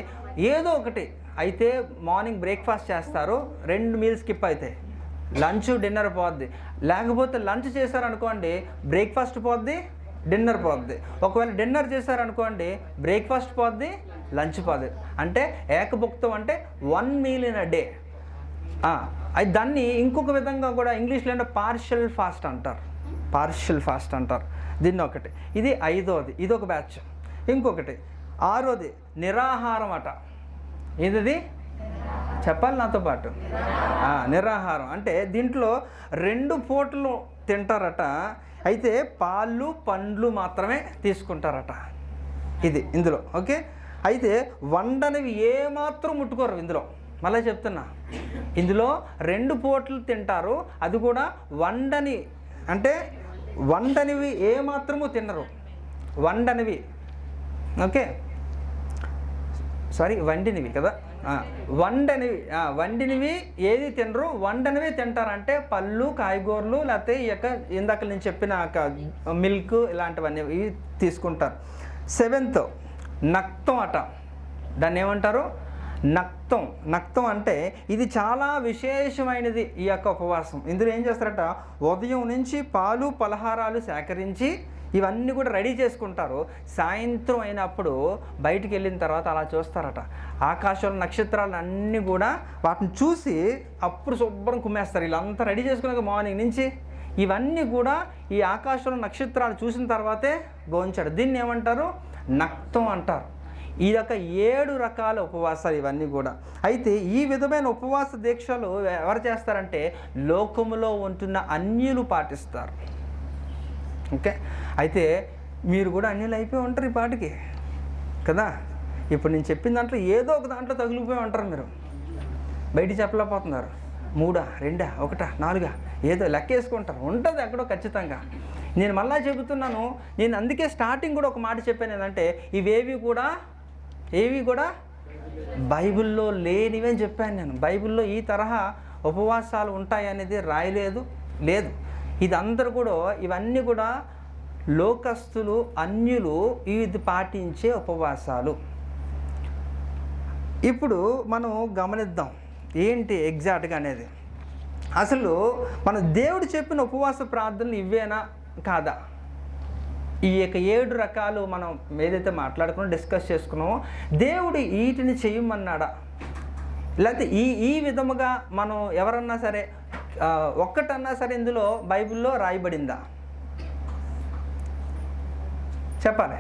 ఏదో ఒకటి. అయితే మార్నింగ్ బ్రేక్ఫాస్ట్ చేస్తారు, 2 meals స్కిప్ అవుతాయి, లంచ్ డిన్నర్ పోద్ది. లేకపోతే లంచ్ చేశారనుకోండి, బ్రేక్ఫాస్ట్ పోద్ది, డిన్నర్ పోద్ది. ఒకవేళ డిన్నర్ చేశారనుకోండి, బ్రేక్ఫాస్ట్ పోద్ది, లంచ్ పోద్ది. అంటే ఏకభుక్తం అంటే 1 meal in a day. అది దాన్ని ఇంకొక విధంగా కూడా ఇంగ్లీష్లో అంటే పార్షియల్ ఫాస్ట్ అంటారు దీన్ని. ఒకటి ఇది. ఐదోది, ఇదొక బ్యాచ్. ఇంకొకటి 6ఓది నిరాహారం అట. ఇది చెప్పాలి నాతో పాటు. నిరాహారం అంటే దీంట్లో 2 పూటలు తింటారట. అయితే పాలు, పండ్లు మాత్రమే తీసుకుంటారట. ఇది ఇందులో. ఓకే, అయితే వండనివి ఏమాత్రం ముట్టుకోరు ఇందులో. మళ్ళీ చెప్తున్నా, ఇందులో 2 పూటలు తింటారు, అది కూడా వండని, అంటే వండనివి ఏమాత్రము తినరు. వండనివి, ఓకే, సారీ వండినవి కదా, వండినవి ఏది తినరు, వండనివి తింటారంటే పళ్ళు, కాయగూరలు, లేకపోతే ఈ యొక్క ఇందాక నేను చెప్పిన మిల్క్ ఇలాంటివన్నీ ఇవి తీసుకుంటారు. 7th నక్తం అట. దాన్ని ఏమంటారు? నక్తం. నక్తం అంటే ఇది చాలా విశేషమైనది ఈ యొక్క ఉపవాసం. ఇందులో ఏం చేస్తారట, ఉదయం నుంచి పాలు పలహారాలు సేకరించి ఇవన్నీ కూడా రెడీ చేసుకుంటారు. సాయంత్రం అయినప్పుడు బయటికి వెళ్ళిన తర్వాత అలా చూస్తారట, ఆకాశంలో నక్షత్రాలు అన్నీ కూడా వాటిని చూసి అప్పుడు శుభ్రం కుమ్మేస్తారు. వీళ్ళంతా రెడీ చేసుకున్నాక మార్నింగ్ నుంచి ఇవన్నీ కూడా ఈ ఆకాశంలో నక్షత్రాలు చూసిన తర్వాతే భోంచాడు. దీన్ని ఏమంటారు? నక్తం అంటారు. ఈ యొక్క 7 రకాల ఉపవాసాలు ఇవన్నీ కూడా. అయితే ఈ విధమైన ఉపవాస దీక్షలు ఎవరు చేస్తారంటే లోకములో ఉంటున్న అన్యులు పాటిస్తారు. ఓకే, అయితే మీరు కూడా అన్యులు అయిపోయి ఉంటారు ఈ పాటికి కదా. ఇప్పుడు నేను చెప్పిన దాంట్లో ఏదో ఒక దాంట్లో తగిలిపోయి ఉంటారు. మీరు బయట చెప్పలేకపోతున్నారు. 3, 2, 1, 4 ఏదో లెక్కేసుకుంటారు, ఉంటుంది ఎక్కడో ఖచ్చితంగా. నేను మళ్ళా చెబుతున్నాను, నేను అందుకే స్టార్టింగ్ కూడా ఒక మాట చెప్పాను ఏంటంటే ఏవి కూడా బైబిల్లో లేనివి అని చెప్పాను నేను. బైబిల్లో ఈ తరహా ఉపవాసాలు ఉంటాయి అనేది రాయలేదు, లేదు. ఇది అందరూ కూడా, ఇవన్నీ కూడా లోకస్తులు, అన్యులు ఇది పాటించే ఉపవాసాలు. ఇప్పుడు మనం గమనిద్దాం ఏంటి ఎగ్జాక్ట్గా అనేది. అసలు మన దేవుడు చెప్పిన ఉపవాస ప్రార్థనలు ఇవేనా కాదా? ఈ యొక్క 7 రకాలు మనం ఏదైతే మాట్లాడుకున్నామో, డిస్కస్ చేసుకున్నామో, దేవుడు వీటిని చేయమన్నాడా? లేకపోతే ఈ విధముగా మనం ఎవరన్నా సరే ఒక్కటన్నా సరే ఇందులో బైబిల్లో రాయబడిందా? చెప్పాలి.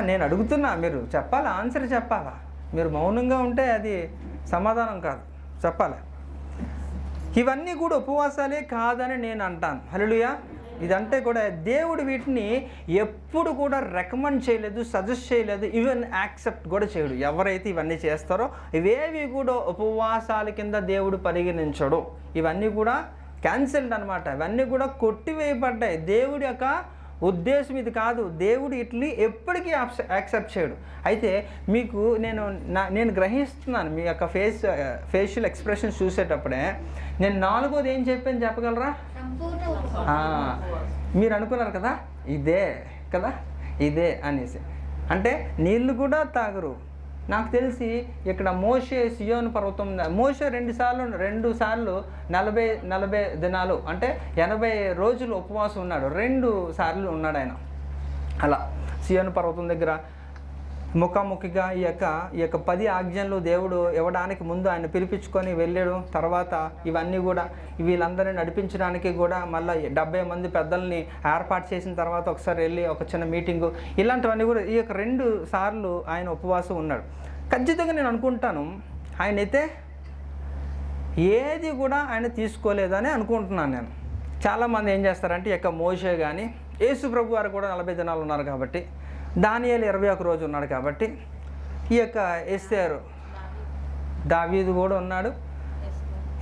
నేను అడుగుతున్నా, మీరు చెప్పాలి, ఆన్సర్ చెప్పాలా. మీరు మౌనంగా ఉంటే అది సమాధానం కాదు, చెప్పాలి. ఇవన్నీ కూడా ఉపవాసాలే కాదని నేను అంటాను. హల్లెలూయా. ఇదంటే కూడా దేవుడు వీటిని ఎప్పుడు కూడా రికమెండ్ చేయలేదు, సజెస్ట్ చేయలేదు, ఈవెన్ యాక్సెప్ట్ కూడా చేయడు. ఎవరైతే ఇవన్నీ చేస్తారో ఇవేవి కూడా ఉపవాసాల కింద దేవుడు పరిగణించడు. ఇవన్నీ కూడా క్యాన్సిల్డ్ అనమాట. ఇవన్నీ కూడా కొట్టివేయబడ్డాయి. దేవుడి యొక్క ఉద్దేశం ఇది కాదు. దేవుడు ఇట్లా ఎప్పటికీ యాక్సెప్ట్ చేయడు. అయితే మీకు నేను గ్రహిస్తున్నాను మీ యొక్క ఫేషియల్ ఎక్స్ప్రెషన్స్ చూసేటప్పుడే. నేను 4వది ఏం చెప్పాను చెప్పగలరా? మీరు అనుకున్నారు కదా ఇదే కదా, ఇదే అనేసి. అంటే నీళ్ళు కూడా తాగరు. నాకు తెలిసి ఇక్కడ మోషే సియోను పర్వతం, మోషే 2 సార్లు 40 దినాలు అంటే 80 రోజులు ఉపవాసం ఉన్నాడు. 2 సార్లు ఉన్నాడు ఆయన. అలా సియోను పర్వతం దగ్గర ముఖాముఖిగా ఈ యొక్క 10 ఆజ్ఞలు దేవుడు ఇవ్వడానికి ముందు ఆయన పిలిపించుకొని వెళ్ళాడు. తర్వాత ఇవన్నీ కూడా వీళ్ళందరినీ నడిపించడానికి కూడా మళ్ళీ 70 మంది పెద్దల్ని ఏర్పాటు చేసిన తర్వాత ఒకసారి వెళ్ళి ఒక చిన్న మీటింగు, ఇలాంటివన్నీ కూడా ఈ యొక్క 2 సార్లు ఆయన ఉపవాసం ఉన్నాడు. ఖచ్చితంగా నేను అనుకుంటాను ఆయనైతే ఏది కూడా ఆయన తీసుకోలేదని అనుకుంటున్నాను నేను. చాలామంది ఏం చేస్తారంటే ఈ యొక్క మోషే కానీ యేసు ప్రభు వారు కూడా 40 దినాలు ఉన్నారు కాబట్టి, దానియేలు 21 రోజు ఉన్నాడు కాబట్టి, ఈ యొక్క ఎస్తేరు, దావీదు కూడా ఉన్నాడు,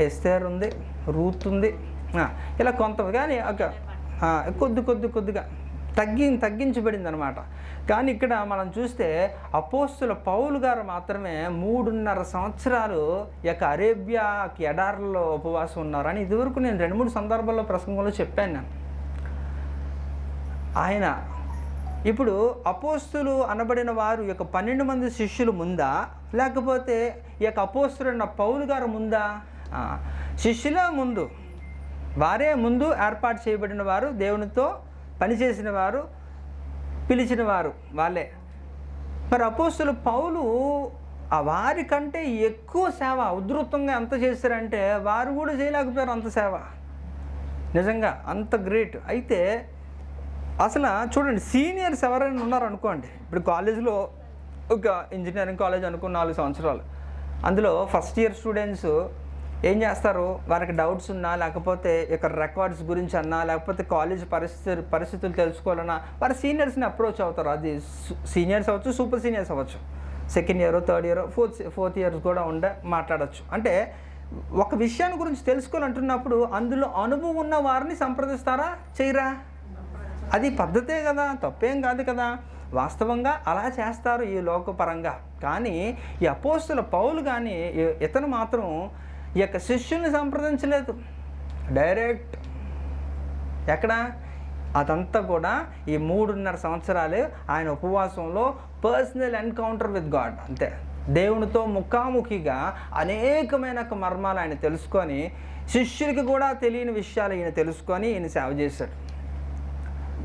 ఎస్తేరు ఉంది, రూత్ ఉంది, ఇలా కొంత కానీ కొద్దిగా తగ్గించబడింది అనమాట. కానీ ఇక్కడ మనం చూస్తే అపోస్తుల పౌలు గారు మాత్రమే 3.5 సంవత్సరాలు ఈ యొక్క అరేబియా ఎడారుల్లో ఉపవాసం ఉన్నారని ఇదివరకు నేను 2-3 సందర్భాల్లో ప్రసంగంలో చెప్పాను నేను. ఆయన ఇప్పుడు అపోస్తులు అనబడిన వారు ఈ యొక్క 12 మంది శిష్యులు ముందా, లేకపోతే ఈ యొక్క అపోస్తులైన పౌలు గారు ముందా? శిష్యుల ముందు, వారే ముందు ఏర్పాటు చేయబడిన వారు, దేవునితో పనిచేసిన వారు, పిలిచిన వారు వాళ్ళే. మరి అపోస్తులు పౌలు వారి కంటే ఎక్కువ సేవ ఉధృతంగా ఎంత చేశారంటే వారు కూడా చేయలేకపోయారు అంత సేవ. నిజంగా అంత గ్రేట్. అయితే అసలు చూడండి, సీనియర్స్ ఎవరైనా ఉన్నారనుకోండి, ఇప్పుడు కాలేజీలో ఒక ఇంజనీరింగ్ కాలేజ్ అనుకున్న 4 సంవత్సరాలు, అందులో ఫస్ట్ ఇయర్ స్టూడెంట్స్ ఏం చేస్తారు, వారికి డౌట్స్ ఉన్నా, లేకపోతే ఇక్కడ రికార్డ్స్ గురించి అన్నా, లేకపోతే కాలేజ్ పరిస్థితులు తెలుసుకోవాలన్నా వారి సీనియర్స్ని అప్రోచ్ అవుతారు. అది సీనియర్స్ అవ్వచ్చు, సూపర్ సీనియర్స్ అవ్వచ్చు, second year, third year, fourth years కూడా మాట్లాడచ్చు. అంటే ఒక విషయాన్ని గురించి తెలుసుకోవాలంటున్నప్పుడు అందులో అనుభవం ఉన్న వారిని సంప్రదిస్తారా, చేయరా? అది పద్ధతే కదా, తప్పేం కాదు కదా. వాస్తవంగా అలా చేస్తారు ఈ లోకపరంగా. కానీ ఈ అపోస్తల పౌలు కానీ ఇతను మాత్రం ఈ యొక్క శిష్యుల్ని సంప్రదించలేదు. డైరెక్ట్ ఎక్కడ, అదంతా కూడా ఈ 3.5 సంవత్సరాలు ఆయన ఉపవాసంలో పర్సనల్ ఎన్కౌంటర్ విత్ గాడ్, అంతే. దేవునితో ముఖాముఖిగా అనేకమైన మర్మాలు ఆయన తెలుసుకొని, శిష్యులకి కూడా తెలియని విషయాలు ఈయన తెలుసుకొని ఈయన సేవ చేశాడు.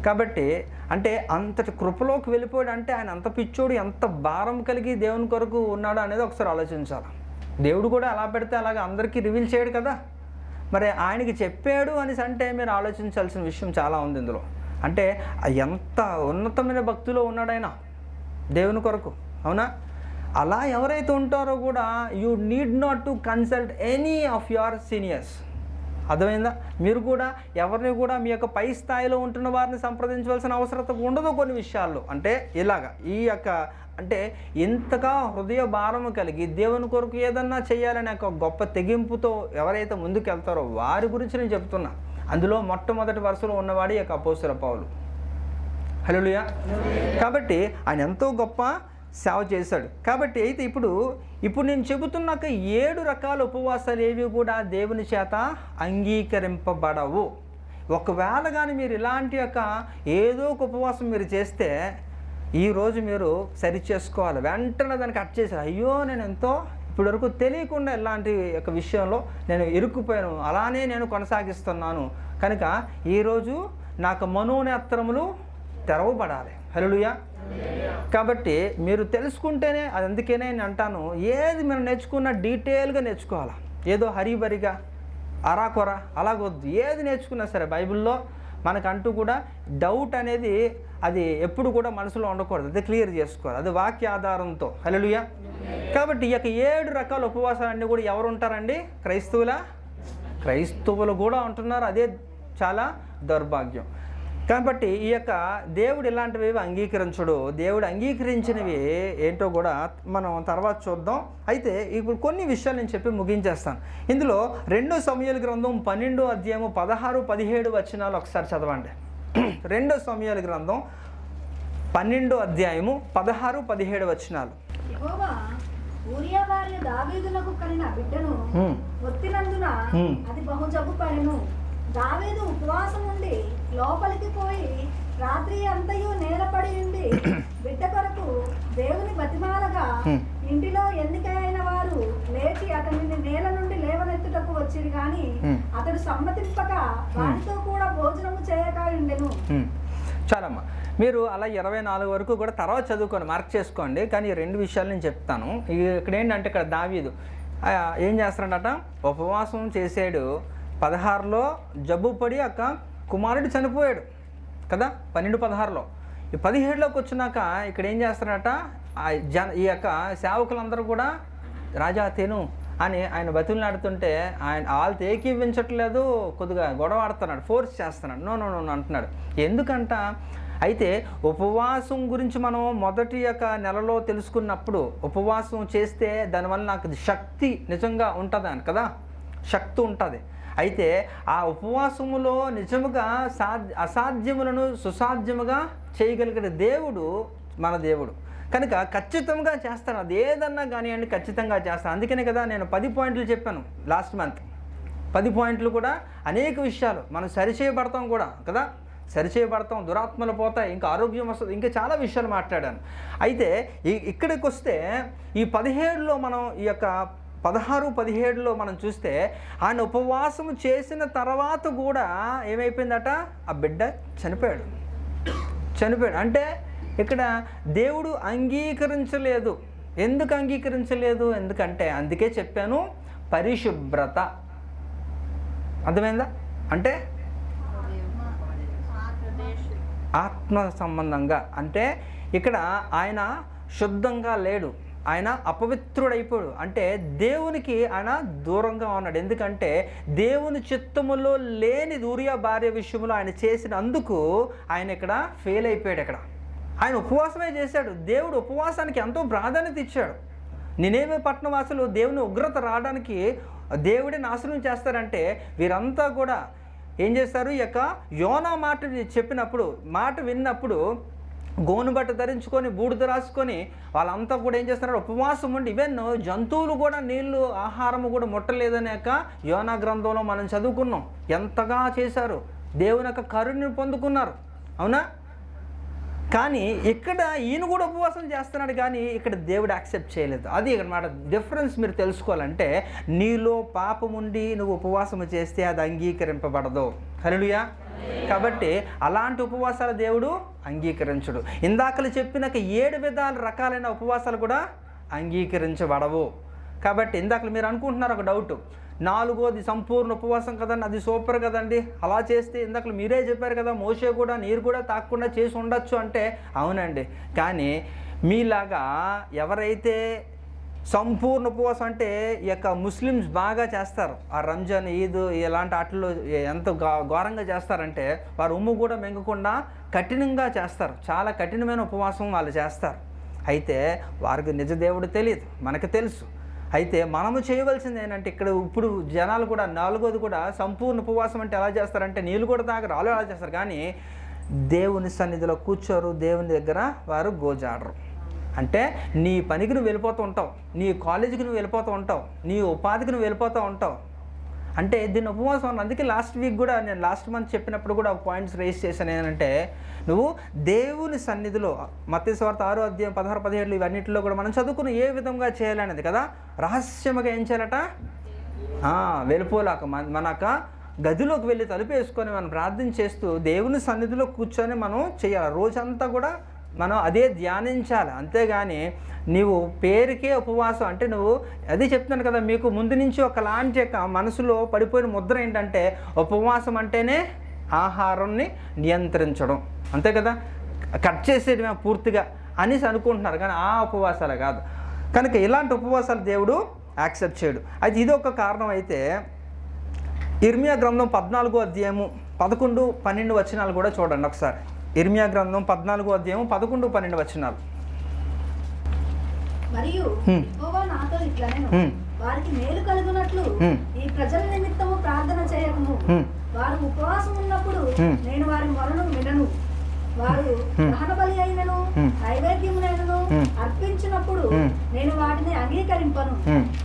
కాబట్టి అంటే అంతటి కృపలోకి వెళ్ళిపోయాడు. అంటే ఆయన అంత పిచ్చోడు, ఎంత భారం కలిగి దేవుని కొరకు ఉన్నాడు అనేది ఒకసారి ఆలోచించాలి. దేవుడు కూడా ఎలా పెడితే అలాగే అందరికీ రివీల్ చేయడు కదా. మరి ఆయనకి చెప్పాడు అనేసి అంటే మీరు ఆలోచించాల్సిన విషయం చాలా ఉంది ఇందులో. అంటే ఎంత ఉన్నతమైన భక్తిలో ఉన్నాడైనా దేవుని కొరకు, అవునా? అలా ఎవరైతే ఉంటారో కూడా you need not to consult any of your seniors. అర్థమైందా? మీరు కూడా ఎవరిని కూడా మీ యొక్క పై స్థాయిలో ఉంటున్న వారిని సంప్రదించవలసిన అవసరం ఉండదు కొన్ని విషయాల్లో. అంటే ఇలాగా ఈ యొక్క అంటే ఇంతగా హృదయ భారము కలిగి దేవుని కొరకు ఏదన్నా చేయాలనే ఒక గొప్ప తెగింపుతో ఎవరైతే ముందుకు వెళ్తారో వారి గురించి నేను చెప్తున్నా. అందులో మొట్టమొదటి వరుసలో ఉన్నవాడు ఈ యొక్క అపోస్తల పౌలు. హల్లెలూయా. కాబట్టి ఆయన ఎంతో గొప్ప సేవ చేశాడు. కాబట్టి అయితే ఇప్పుడు నేను చెబుతున్నాక 7 రకాల ఉపవాసాలు ఏవి కూడా దేవుని చేత అంగీకరింపబడవు. ఒకవేళ కానీ మీరు ఇలాంటి యొక్క ఏదో ఒక ఉపవాసం మీరు చేస్తే ఈరోజు మీరు సరి చేసుకోవాలి. వెంటనే దాన్ని కట్ చేశారు. అయ్యో నేను ఎంతో ఇప్పటివరకు తెలియకుండా ఇలాంటి యొక్క విషయంలో నేను ఇరుక్కుపోయాను, అలానే నేను కొనసాగిస్తున్నాను కనుక ఈరోజు నాకు మనోనేత్రములు తెరవబడాలి. హల్లెలూయా. కాబట్టి మీరు తెలుసుకుంటేనే, అది అందుకనే నేను అంటాను, ఏది మీరు నేర్చుకున్నా డీటెయిల్గా నేర్చుకోవాలి. ఏదో హరిబరిగా అరాకొర అలాగొద్దు. ఏది నేర్చుకున్నా సరే బైబిల్లో మనకంటూ కూడా డౌట్ అనేది అది ఎప్పుడు కూడా మనసులో ఉండకూడదు. అది క్లియర్ చేసుకోవాలి, అది వాక్య ఆధారంతో. హల్లెలూయా. కాబట్టి ఈ యొక్క 7 రకాల ఉపవాసాలన్నీ కూడా ఎవరు ఉంటారండి? క్రైస్తవులు కూడా ఉంటున్నారు. అదే చాలా దౌర్భాగ్యం. కాబట్టి ఈ యొక్క దేవుడు ఇలాంటివి అంగీకరించడు. దేవుడు అంగీకరించినవి ఏంటో కూడా మనం తర్వాత చూద్దాం. అయితే ఇప్పుడు కొన్ని విషయాలు నేను చెప్పి ముగించేస్తాను. ఇందులో 2 సమూయేలు గ్రంథం 12వ అధ్యాయము 16-17 వచనాలు ఒకసారి చదవండి. 2 సమూయేలు గ్రంథం 12వ అధ్యాయము 16-17 వచనాలు.
యెహోవా ఊరియా భార్య దావీదునకు కలిగిన బిడ్డను ఒత్తినందున అది బహు జబ్బుపడెను. దావీదు ఉపవాసం ఉండి లోపలికి పోయి రాత్రి అంతయు నేలపడి ఉండి బిడ్డ కొరకు దేవుని బతిమాలగా ఇంటిలో ఎన్నికైన వారు లేచి అతనిని నేల నుండి లేవనెత్తుటకు వచ్చింది, కానీ అతడు సమ్మతింపక వారితో కూడా భోజనము చేయక ఉండెను.
చాలమ్మా, మీరు అలా 24 వరకు కూడా తర్వాత చదువుకొని మార్క్ చేసుకోండి. కానీ 2 విషయాలు నేను చెప్తాను. ఇక్కడ ఏంటంటే ఇక్కడ దావీదు ఏం చేస్తాడట, ఉపవాసం చేసాడు. 16లో జబ్బు పడి అక్క కుమారుడు చనిపోయాడు కదా, 12-16లో. ఈ 17లోకి వచ్చినాక ఇక్కడ ఏం చేస్తాడట, ఈ యొక్క సేవకులందరూ కూడా రాజా తిను అని ఆయన బతులునాడుతుంటే వాళ్ళతో ఏకీవించట్లేదు, కొద్దిగా గొడవ ఆడుతున్నాడు, ఫోర్స్ చేస్తున్నాడు, నో అంటున్నాడు. ఎందుకంట అయితే ఉపవాసం గురించి మనం మొదటి యొక్క నెలలో తెలుసుకున్నప్పుడు ఉపవాసం చేస్తే దానివల్ల నాకు శక్తి నిజంగా ఉంటుంది కదా, శక్తి ఉంటుంది. అయితే ఆ ఉపవాసములో నిజముగా అసాధ్యములను సుసాధ్యముగా చేయగలిగిన దేవుడు మన దేవుడు కనుక ఖచ్చితంగా చేస్తాను. అది ఏదన్నా కానివ్వండి ఖచ్చితంగా చేస్తాను. అందుకనే కదా నేను 10 పాయింట్లు చెప్పాను లాస్ట్ మంత్. 10 పాయింట్లు కూడా అనేక విషయాలు మనం సరిచేయబడతాం కూడా కదా, సరిచేయబడతాం, దురాత్మలు పోతాయి, ఇంకా ఆరోగ్యం వస్తుంది, ఇంకా చాలా విషయాలు మాట్లాడాను. అయితే ఇక్కడికి వస్తే ఈ 17లో మనం ఈ యొక్క 16-17లో మనం చూస్తే ఆయన ఉపవాసం చేసిన తర్వాత కూడా ఏమైపోయిందట, ఆ బిడ్డ చనిపోయాడు. అంటే ఇక్కడ దేవుడు అంగీకరించలేదు. ఎందుకు అంగీకరించలేదు? ఎందుకంటే అందుకే చెప్పాను, పరిశుభ్రత. అర్థమైందా? అంటే ఆత్మ సంబంధంగా. అంటే ఇక్కడ ఆయన శుద్ధంగా లేడు, ఆయన అపవిత్రుడైపోయాడు. అంటే దేవునికి ఆయన దూరంగా ఉన్నాడు. ఎందుకంటే దేవుని చిత్తములో లేని ఊరియా భార్య విషయంలో ఆయన చేసినందుకు ఆయన ఇక్కడ ఫెయిల్ అయిపోయాడు. ఇక్కడ ఆయన ఉపవాసమే చేశాడు. దేవుడు ఉపవాసానికి ఎంతో ప్రాధాన్యత ఇచ్చాడు. నినేవే పట్టణవాసులు దేవుని ఉగ్రత రావడానికి దేవుడే నాశనం చేస్తారంటే వీరంతా కూడా ఏం చేస్తారు? ఈ యొక్క యోనా మాట చెప్పినప్పుడు, మాట విన్నప్పుడు గోను బట్ట ధరించుకొని బూడిద రాసుకొని వాళ్ళంతా కూడా ఏం చేస్తున్నారు? ఉపవాసం ఉండి ఈవెన్ జంతువులు కూడా నీళ్లు ఆహారము కూడా ముట్టలేదనే యొక్క యోనా గ్రంథంలో మనం చదువుకున్నాం. ఎంతగా చేశారు, దేవుని యొక్క కరుణను పొందుకున్నారు. అవునా? కానీ ఇక్కడ ఈయన కూడా ఉపవాసం చేస్తున్నాడు, కానీ ఇక్కడ దేవుడు యాక్సెప్ట్ చేయలేదు. అది అన్నమాట డిఫరెన్స్. మీరు తెలుసుకోవాలంటే నీలో పాపం ఉండి నువ్వు ఉపవాసం చేస్తే అది అంగీకరింపబడదు. హల్లెలూయా. కాబట్టి అలాంటి ఉపవాసాలు దేవుడు అంగీకరించడు. ఇందాకలు చెప్పిన 7 రకాలైన ఉపవాసాలు కూడా అంగీకరించబడవు. కాబట్టి ఇందాకలు మీరు అనుకుంటున్నారు ఒక డౌట్, 4వది సంపూర్ణ ఉపవాసం కదండి, అది సూపర్ కదండి, అలా చేస్తే ఇందాక మీరే చెప్పారు కదా మోషే కూడా నీరు కూడా తాగకుండా చేసి ఉండొచ్చు అంటే అవునండి. కానీ మీలాగా ఎవరైతే సంపూర్ణ ఉపవాసం అంటే ఈ యొక్క ముస్లిమ్స్ బాగా చేస్తారు, ఆ రంజాన్ ఈద్ ఇలాంటి వాటిల్లో ఎంత ఘోరంగా చేస్తారంటే వారు ఉమ్ము కూడా మింగకుండా కఠినంగా చేస్తారు. చాలా కఠినమైన ఉపవాసం వాళ్ళు చేస్తారు. అయితే వారికి నిజ దేవుడు తెలియదు, మనకు తెలుసు. అయితే మనము చేయవలసింది ఏంటంటే ఇక్కడ ఇప్పుడు జనాలు కూడా 4వది కూడా సంపూర్ణ ఉపవాసం అంటే ఎలా చేస్తారంటే నీళ్ళు కూడా తాగరు, అలా ఎలా చేస్తారు. కానీ దేవుని సన్నిధిలో కూర్చోరు, దేవుని దగ్గర వారు గోజాడరు. అంటే నీ పనికి నువ్వు వెళ్ళిపోతూ ఉంటావు, నీ కాలేజీకి నువ్వు వెళ్ళిపోతూ ఉంటావు, నీ ఉపాధికి నువ్వు వెళ్ళిపోతూ ఉంటావు. అంటే దీన్ని ఉపవాసం అన్న. అందుకే లాస్ట్ వీక్ కూడా నేను లాస్ట్ మంత్ చెప్పినప్పుడు కూడా ఒక పాయింట్స్ రేస్ చేశాను. ఏంటంటే నువ్వు దేవుని సన్నిధిలో మత్తయి సువార్త 6వ అధ్యాయం 16, 17 ఇవన్నిటిలో కూడా మనం చదువుకుని ఏ విధంగా చేయాలనేది కదా. రహస్యముగా ఏం చేయాలట? వెళ్ళిపోలేక మన గదిలోకి వెళ్ళి తలుపు వేసుకొని మనం ప్రార్థన చేస్తూ దేవుని సన్నిధిలో కూర్చొని మనం చేయాలి. రోజంతా కూడా మనం అదే ధ్యానించాలి. అంతేగాని నీవు పేరుకే ఉపవాసం అంటే నువ్వు అది చెప్తున్నాను కదా మీకు ముందు నుంచి ఒకలాంటి యొక్క మనసులో పడిపోయిన ముద్ర ఏంటంటే ఉపవాసం అంటేనే ఆహారాన్ని నియంత్రించడం, అంతే కదా, కట్ చేసేది పూర్తిగా అనేసి అనుకుంటున్నారు. కానీ ఆ ఉపవాసాలు కాదు. కనుక ఇలాంటి ఉపవాసాలు దేవుడు యాక్సెప్ట్ చేయడు. అయితే ఇది ఒక కారణం. అయితే ఇర్మియా గ్రంథం 14వ అధ్యాయము 11, 12 వచనాలు కూడా చూడండి ఒకసారి. ఇర్మియా గ్రంథం 14వ అధ్యాయం 11, 12 వచనాలు.
మరియు యెహోవా నాతో ఇట్లనెను, వారికి మేలు కలుగునట్లు ఈ ప్రజల నిమిత్తము ప్రార్థన చేయకుము. వారు ఉపవాసం ఉన్నప్పుడు నేను వారి మొరను వినను. వారు దహన బలి అయినను నైవేద్యమునైనను అర్పించినప్పుడు నేను వాటిని అంగీకరింపను.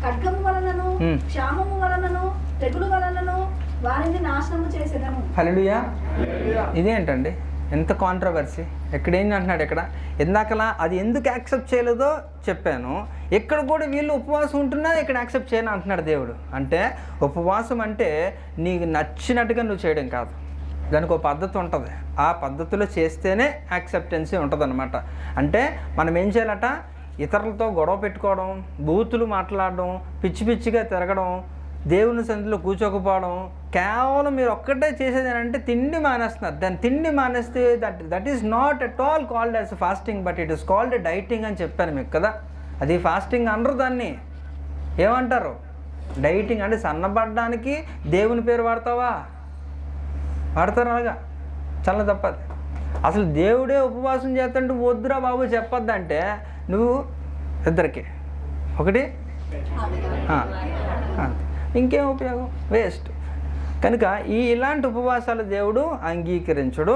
ఖడ్గము వలనను క్షామము వలనను తెగులు వలనను వారిని నాశనము చేసేదను.
హల్లెలూయా. ఇదేంటండి ఎంత కాంట్రవర్సీ? ఎక్కడేం అంటున్నాడు? ఇక్కడ ఇందాకలా అది ఎందుకు యాక్సెప్ట్ చేయలేదో చెప్పాను. ఇక్కడ కూడా వీళ్ళు ఉపవాసం ఉంటున్నా ఇక్కడ యాక్సెప్ట్ చేయను అంటున్నాడు దేవుడు. అంటే ఉపవాసం అంటే నీకు నచ్చినట్టుగా నువ్వు చేయడం కాదు, దానికి ఒక పద్ధతి ఉంటుంది. ఆ పద్ధతిలో చేస్తేనే యాక్సెప్టెన్సీ ఉంటుంది అనమాట. అంటే మనం ఏం చేయాలట? ఇతరులతో గొడవ పెట్టుకోవడం, బూతులు మాట్లాడడం, పిచ్చి పిచ్చిగా తిరగడం, దేవుని సన్నిధిలో కూర్చోకపోవడం, కేవలం మీరు ఒక్కటే చేసేది ఏంటంటే తిండి మానేస్తున్నారు. దాన్ని తిండి మానేస్తే that is not at all called as fasting, but it is called dieting అని చెప్పాను మీకు కదా. అది ఫాస్టింగ్ అనరు, దాన్ని ఏమంటారు? డైటింగ్. అంటే సన్నబడ్డానికి దేవుని పేరు వాడతావా? వాడతారు. అలాగా చాలా తప్పదు. అసలు దేవుడే ఉపవాసం చేస్తుంటే వద్దురా బాబు చెప్పొద్దంటే నువ్వు ఇద్దరికి ఒకటి ఇంకేం ఉపయోగం? వేస్ట్. కనుక ఇలాంటి ఉపవాసాలు దేవుడు అంగీకరించడు.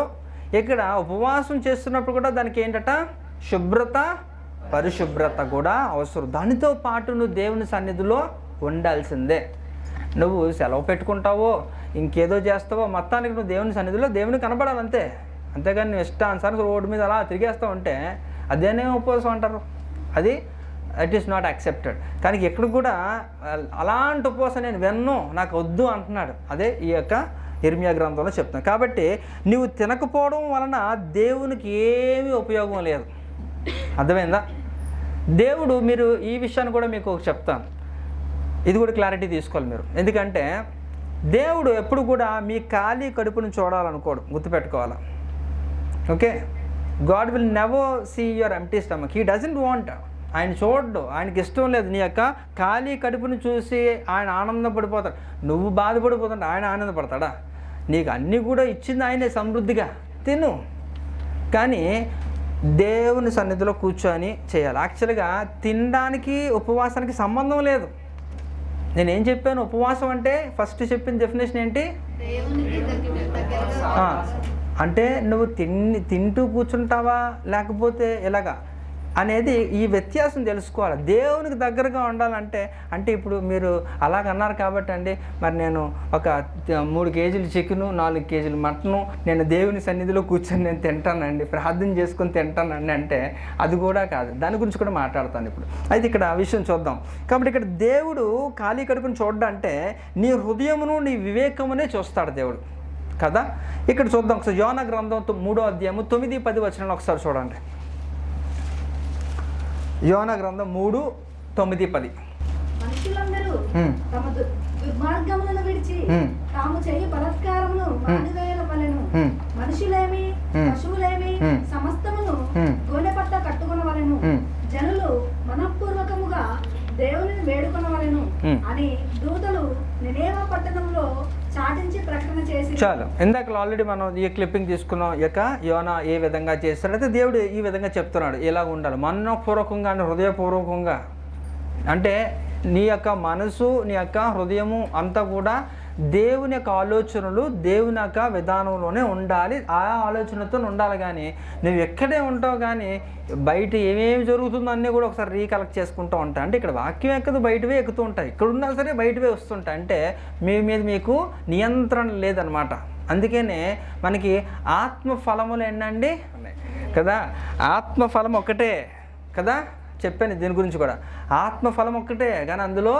ఇక్కడ ఉపవాసం చేస్తున్నప్పుడు కూడా దానికి ఏంటట? శుభ్రత, పరిశుభ్రత కూడా అవసరం. దానితో పాటు నువ్వు దేవుని సన్నిధిలో ఉండాల్సిందే. నువ్వు సెలవు పెట్టుకుంటావో ఇంకేదో చేస్తావో మొత్తానికి నువ్వు దేవుని సన్నిధిలో దేవుని కనపడాలంతే. అంతేగాని నువ్వు ఇష్టానుసారం రోడ్డు మీద అలా తిరిగేస్తూ ఉంటే అదేనే ఉపవాసం అంటారు. అది ఇట్ ఈస్ నాట్ యాక్సెప్టెడ్. కానీ ఎక్కడ కూడా అలాంటి ఉపవాసం నేను విన్ను, నాకు వద్దు అంటున్నాడు. అదే ఈ యొక్క ఇర్మియా గ్రంథంలో చెప్తున్నాను. కాబట్టి నువ్వు తినకపోవడం వలన దేవునికి ఏమీ ఉపయోగం లేదు. అర్థమైందా? దేవుడు, మీరు ఈ విషయాన్ని కూడా మీకు చెప్తాను, ఇది కూడా క్లారిటీ తీసుకోవాలి మీరు. ఎందుకంటే దేవుడు ఎప్పుడు కూడా మీ ఖాళీ కడుపును చూడాలనుకోడు, గుర్తుపెట్టుకోవాలి. Okay, God will never see your empty stomach. He doesn't want. ఆయన చూడ్డు, ఆయనకి ఇష్టం లేదు. నీ యొక్క ఖాళీ కడుపును చూసి ఆయన ఆనందపడిపోతాడు, నువ్వు బాధపడిపోతుంటే ఆయన ఆనందపడతాడా? నీకు అన్నీ కూడా ఇచ్చింది ఆయనే సమృద్ధిగా, తిను. కానీ దేవుని సన్నిధిలో కూర్చొని చేయాలి. యాక్చువల్గా తినడానికి ఉపవాసానికి సంబంధం లేదు. నేనేం చెప్పాను? ఉపవాసం అంటే ఫస్ట్ చెప్పిన డెఫినేషన్ ఏంటి? అంటే నువ్వు తింటూ కూర్చుంటావా లేకపోతే ఎలాగా అనేది ఈ వ్యత్యాసం తెలుసుకోవాలి. దేవునికి దగ్గరగా ఉండాలంటే అంటే ఇప్పుడు మీరు అలాగన్నారు కాబట్టి అండి మరి నేను ఒక 3 కేజీలు చికెను 4 కేజీలు మటను నేను దేవుని సన్నిధిలో కూర్చొని నేను తింటానండి, ప్రార్థన చేసుకొని తింటానండి అంటే అది కూడా కాదు. దాని గురించి కూడా మాట్లాడతాను ఇప్పుడు. అయితే ఇక్కడ ఆ విషయం చూద్దాం. కాబట్టి ఇక్కడ దేవుడు ఖాళీ కడుపును చూడ్డంటే నీ హృదయమును నీ వివేకమునే చూస్తాడు దేవుడు కదా. ఇక్కడ చూద్దాం ఒకసారి యోనా గ్రంథం 3వ అధ్యాయము 9-10 వచనాలు ఒకసారి చూడండి. యోనా గ్రంథం 3:9-10.
మనుషులందరూ తమ దుర్మార్గములను విడిచి తాము చేయి బలాత్కారమును మానివేయవలెను. మనుషులేమి పశువులేమి సమస్తమును గోనెపట్ట కట్టుకొనవలెను. జనులు మనఃపూర్వకముగా దేవుని వేడుకొనవలెను అని దూతలు నినేవే పట్టణంలో చాటించి ప్రకటన చేసి. చాలు, ఇందాక ఆల్రెడీ మనం ఈ క్లిప్పింగ్ తీసుకున్నాం. యొక్క యోనా ఏ విధంగా చేస్తాడైతే దేవుడు ఈ విధంగా చెప్తున్నాడు, ఎలా ఉండాలి మనఃపూర్వకంగా అంటే హృదయపూర్వకంగా. అంటే నీ యొక్క మనసు నీ యొక్క హృదయము అంతా కూడా దేవుని యొక్క ఆలోచనలు దేవుని యొక్క విధానంలోనే ఉండాలి. ఆ ఆలోచనతో ఉండాలి. కానీ నువ్వు ఎక్కడే ఉంటావు కానీ బయట ఏమేమి జరుగుతుందో అన్నీ కూడా ఒకసారి రీకలెక్ట్ చేసుకుంటూ ఉంటాయి. అంటే ఇక్కడ వాక్యం ఎక్కదు, బయటవే ఎక్కుతూ ఉంటాయి. ఇక్కడ ఉన్నా సరే బయటవే వస్తుంటాయి. అంటే మీ మీద మీకు నియంత్రణ లేదనమాట. అందుకనే మనకి ఆత్మఫలములు ఏంటండి కదా, ఆత్మఫలం ఒకటే కదా చెప్పాను. దీని గురించి కూడా ఆత్మఫలం ఒక్కటే కానీ అందులో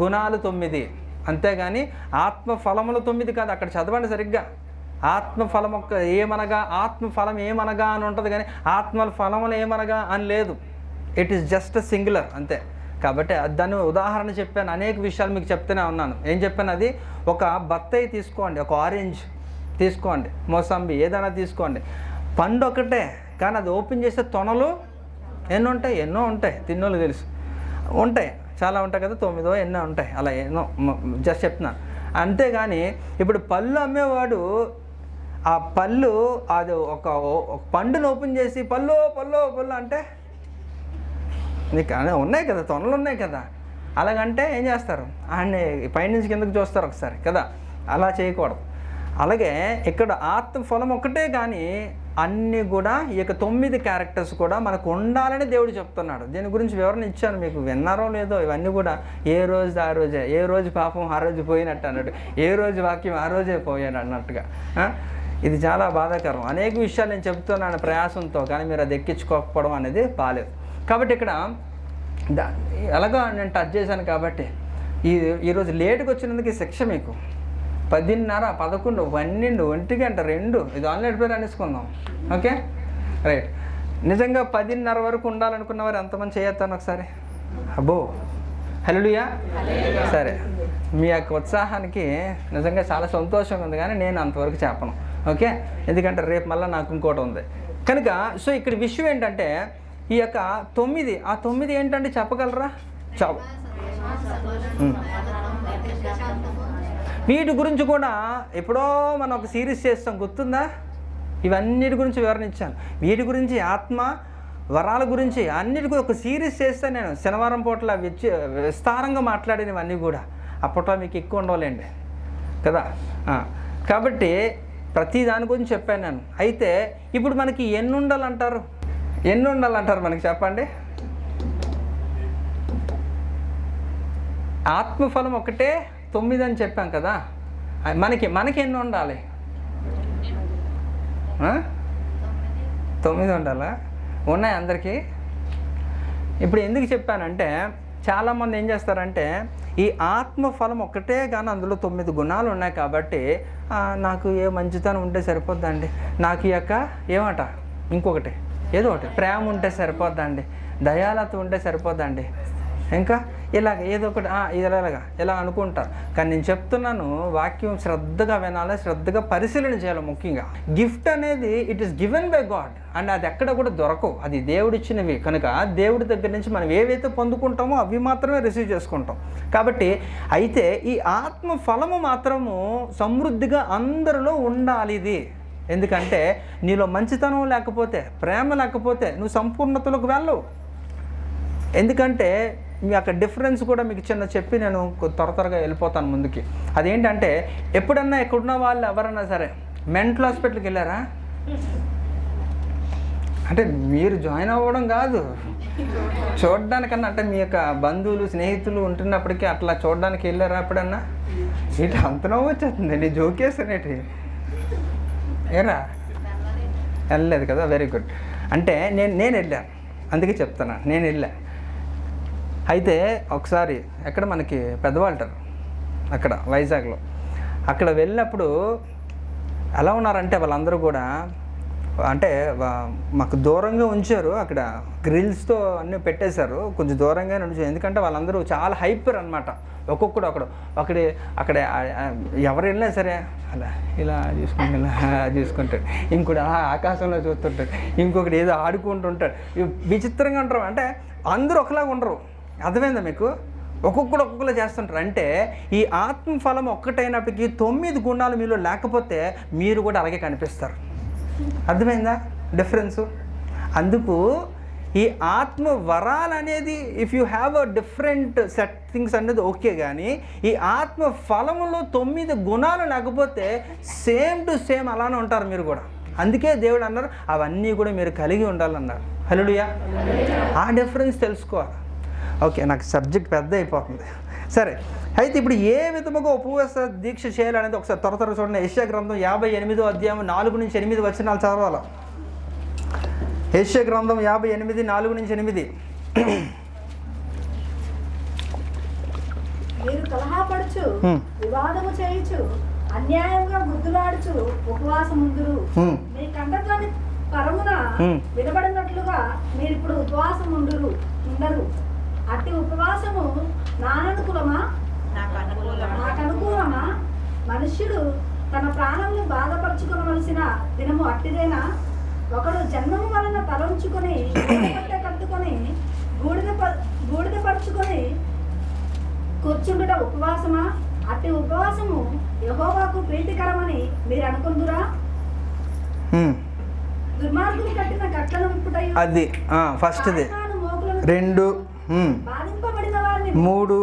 గుణాలు 9, అంతేగాని ఆత్మఫలములు 9 కాదు. అక్కడ చదవండి సరిగ్గా. ఆత్మఫలం ఏమనగా ఆత్మఫలం ఏమనగా అని ఉంటుంది కానీ ఆత్మ ఫలములు ఏమనగా అని లేదు. ఇట్ ఈస్ జస్ట్ సింగులర్ అంతే. కాబట్టి దాన్ని ఉదాహరణ చెప్పాను, అనేక విషయాలు మీకు చెప్తూనే ఉన్నాను. ఏం చెప్పాను? అది ఒక బత్తాయి తీసుకోండి, ఒక ఆరెంజ్ తీసుకోండి, మోసంబి ఏదైనా తీసుకోండి. పండు ఒకటే కానీ అది ఓపెన్ చేస్తే తొనలు ఎన్నో ఉంటాయి. తిన్నోళ్ళు తెలుసు, ఉంటాయి, చాలా ఉంటాయి కదా, 9 ఎన్నో ఉంటాయి. అలా ఎన్నో జస్ట్ చెప్తున్నాను. అంతేగాని ఇప్పుడు పళ్ళు అమ్మేవాడు ఆ పళ్ళు అది ఒక పండును ఓపెన్ చేసి పళ్ళు అంటే నీకు ఉన్నాయి కదా, తొనలు ఉన్నాయి కదా, అలాగంటే ఏం చేస్తారు? ఆయన్ని పైనుంచి కిందకు చూస్తారు ఒకసారి కదా. అలా చేయకూడదు. అలాగే ఇక్కడ ఆత్మఫలం ఒకటే కానీ అన్నీ కూడా ఈ యొక్క 9 క్యారెక్టర్స్ కూడా మనకు ఉండాలని దేవుడు చెప్తున్నాడు. దీని గురించి వివరణ ఇచ్చాను మీకు, విన్నారో లేదో. ఇవన్నీ కూడా ఏ రోజు ఆ రోజే, ఏ రోజు పాపం ఆ రోజు పోయినట్టు అన్నట్టు, ఏ రోజు వాక్యం ఆ రోజే పోయాడు అన్నట్టుగా. ఇది చాలా బాధాకరం. అనేక విషయాలు నేను చెప్తున్నాను ప్రయాసంతో, కానీ మీరు అది ఎక్కించుకోకపోవడం అనేది బాలేదు. కాబట్టి ఇక్కడ ఎలాగో నేను టచ్ చేశాను కాబట్టి ఈరోజు లేటుగా వచ్చినందుకు ఈ శిక్ష మీకు 10:30, 11, 12, 1 గంట 2 ఇది ఆన్లైన్ పేరు అనేసుకుందాం. Okay right. నిజంగా 10:30 వరకు ఉండాలనుకున్న వారు ఎంతమంది చేయొత్తాను ఒకసారి? అబ్బో హల్లెలూయా. సరే, మీ యొక్క ఉత్సాహానికి నిజంగా చాలా సంతోషంగా ఉంది కానీ నేను అంతవరకు చెప్పను. ఓకే, ఎందుకంటే రేపు మళ్ళీ నాకు ఇంకోటి ఉంది కనుక. సో ఇక్కడ విషయం ఏంటంటే ఈ యొక్క 9, ఆ 9 ఏంటంటే చెప్పగలరా? వీటి గురించి కూడా ఎప్పుడో మనం ఒక సిరీస్ చేస్తాం, గుర్తుందా? ఇవన్నిటి గురించి వివరణ ఇచ్చాను. వీటి గురించి ఆత్మ వరాల గురించి అన్నిటి ఒక సిరీస్ చేస్తాను నేను. శనివారం పూటల విస్తారంగా మాట్లాడినవన్నీ కూడా అప్పట్లో మీకు ఎక్కువ ఉండవాలండి కదా. కాబట్టి ప్రతి దాని గురించి చెప్పాను నేను. అయితే ఇప్పుడు మనకి ఎన్ని ఉండాలంటారు మనకి చెప్పండి? ఆత్మఫలం ఒకటే 9 అని చెప్పాం కదా. మనకి ఎన్ని ఉండాలి? 9 ఉండాలా? ఉన్నాయి అందరికీ. ఇప్పుడు ఎందుకు చెప్పానంటే చాలామంది ఏం చేస్తారంటే ఈ ఆత్మఫలం ఒక్కటే కానీ అందులో 9 గుణాలు ఉన్నాయి కాబట్టి నాకు ఏ మంచితనం ఉంటే సరిపోద్దండి, నాకు ఈ యొక్క ఏమట ఇంకొకటి ఏదో ఒకటి ప్రేమ ఉంటే సరిపోద్దండి, దయాలత ఉంటే సరిపోద్దండి,
ఇంకా ఇలాగ ఏదో ఒకటి ఇలా అనుకుంటారు. కానీ నేను చెప్తున్నాను, వాక్యం శ్రద్ధగా వినాలి, శ్రద్ధగా పరిశీలన చేయాలి. ముఖ్యంగా గిఫ్ట్ అనేది it is given by God, and అది ఎక్కడ కూడా దొరకవు, అది దేవుడిచ్చినవి కనుక దేవుడి దగ్గర నుంచి మనం ఏవైతే పొందుకుంటామో అవి మాత్రమే రిసీవ్ చేసుకుంటాం. కాబట్టి అయితే ఈ ఆత్మ ఫలము మాత్రము సమృద్ధిగా అందరిలో ఉండాలి. ఇది ఎందుకంటే నీలో మంచితనం లేకపోతే, ప్రేమ లేకపోతే నువ్వు సంపూర్ణతలోకి వెళ్ళవు. ఎందుకంటే మీ యొక్క డిఫరెన్స్ కూడా మీకు చిన్న చెప్పి నేను త్వరగా వెళ్ళిపోతాను ముందుకి. అదేంటంటే ఎప్పుడన్నా ఎక్కడున్న వాళ్ళు ఎవరన్నా సరే మెంటల్ హాస్పిటల్కి వెళ్ళారా? అంటే మీరు జాయిన్ అవ్వడం కాదు, చూడడానికన్నా, అంటే మీ యొక్క బంధువులు స్నేహితులు ఉంటున్నప్పటికీ అట్లా చూడడానికి వెళ్ళారా ఎప్పుడన్నా? ఇట్లా అంత నవ్వు వచ్చేస్తుంది, నీ జోకేసనేటి ఏరా వెళ్ళలేదు కదా, వెరీ గుడ్. అంటే నేను వెళ్ళాను, అందుకే చెప్తాను, నేను వెళ్ళాను. అయితే ఒకసారి ఎక్కడ మనకి పెద్దవాళ్ళటారు అక్కడ వైజాగ్లో, అక్కడ వెళ్ళినప్పుడు ఎలా ఉన్నారంటే వాళ్ళందరూ కూడా, అంటే మాకు దూరంగా ఉంచారు, అక్కడ గ్రిల్స్తో అన్నీ పెట్టేశారు, కొంచెం దూరంగానే ఉంచారు. ఎందుకంటే వాళ్ళందరూ చాలా హైపర్ అనమాట. ఒక్కొక్కడు అక్కడ ఎవరు వెళ్ళినా సరే అలా ఇలా చూసుకుంటాడు, ఇంకోటి అలా ఆకాశంలో చూస్తుంటాడు, ఇంకొకటి ఏదో ఆడుకుంటుంటాడు. విచిత్రంగా ఉంటారు, అంటే అందరూ ఒకలాగా ఉండరు. అర్థమైందా మీకు? ఒక్కొక్కలా చేస్తుంటారు. అంటే ఈ ఆత్మఫలం ఒక్కటైనప్పటికీ 9 గుణాలు మీలో లేకపోతే మీరు కూడా అలాగే కనిపిస్తారు. అర్థమైందా డిఫరెన్సు? అందుకు ఈ ఆత్మ వరాలు అనేది if you have a different settings అనేది ఓకే, కానీ ఈ ఆత్మ ఫలములో 9 గుణాలు లేకపోతే సేమ్ టు సేమ్ అలానే ఉంటారు మీరు కూడా. అందుకే దేవుడు అన్నారు అవన్నీ కూడా మీరు కలిగి ఉండాలన్నారు. హల్లెలూయా. ఆ డిఫరెన్స్ తెలుసుకోవాలి. ఓకే, నాకు సబ్జెక్ట్ పెద్ద అయిపోతుంది. సరే, అయితే ఇప్పుడు ఏ విధముగా ఉపవాస దీక్ష చేయాలనేది ఒకసారి త్వర చూడండి. యెషయా గ్రంథం 58వ అధ్యాయం 4 నుంచి 8 వచనాలు చదవాలి. యెషయా గ్రంథం 58 4 నుంచి 8.
మీరు కలహపడుచు వివాదము చేయుచు అన్యాయంగా గుద్దులాడుచు ఉపవాసముందురు. మీ కంఠధ్వని పరమున వినబడినట్లుగా మీరు ఇప్పుడు ఉపవాసం ఉండరు. అట్టి ఉపవాసము నాననుకూలమా నాకు అనుకూలమా? మనుష్యుడు తన ప్రాణమును బాధపరచుకోవలసిన దినము అట్టిదేనా? ఒకడు జన్మము వలన తలంచుకొని కట్టుకొని బూడిద పరుచుకొని కూర్చుండుట ఉపవాసమా? అట్టి ఉపవాసము యెహోవాకు ప్రీతికరమని మీరు అనుకుందురా? దుర్మార్గులు కట్టిన కట్టలను విప్పుటయు, అది
ఫస్ట్ది. 2
బాధింపబడిన వారిని
3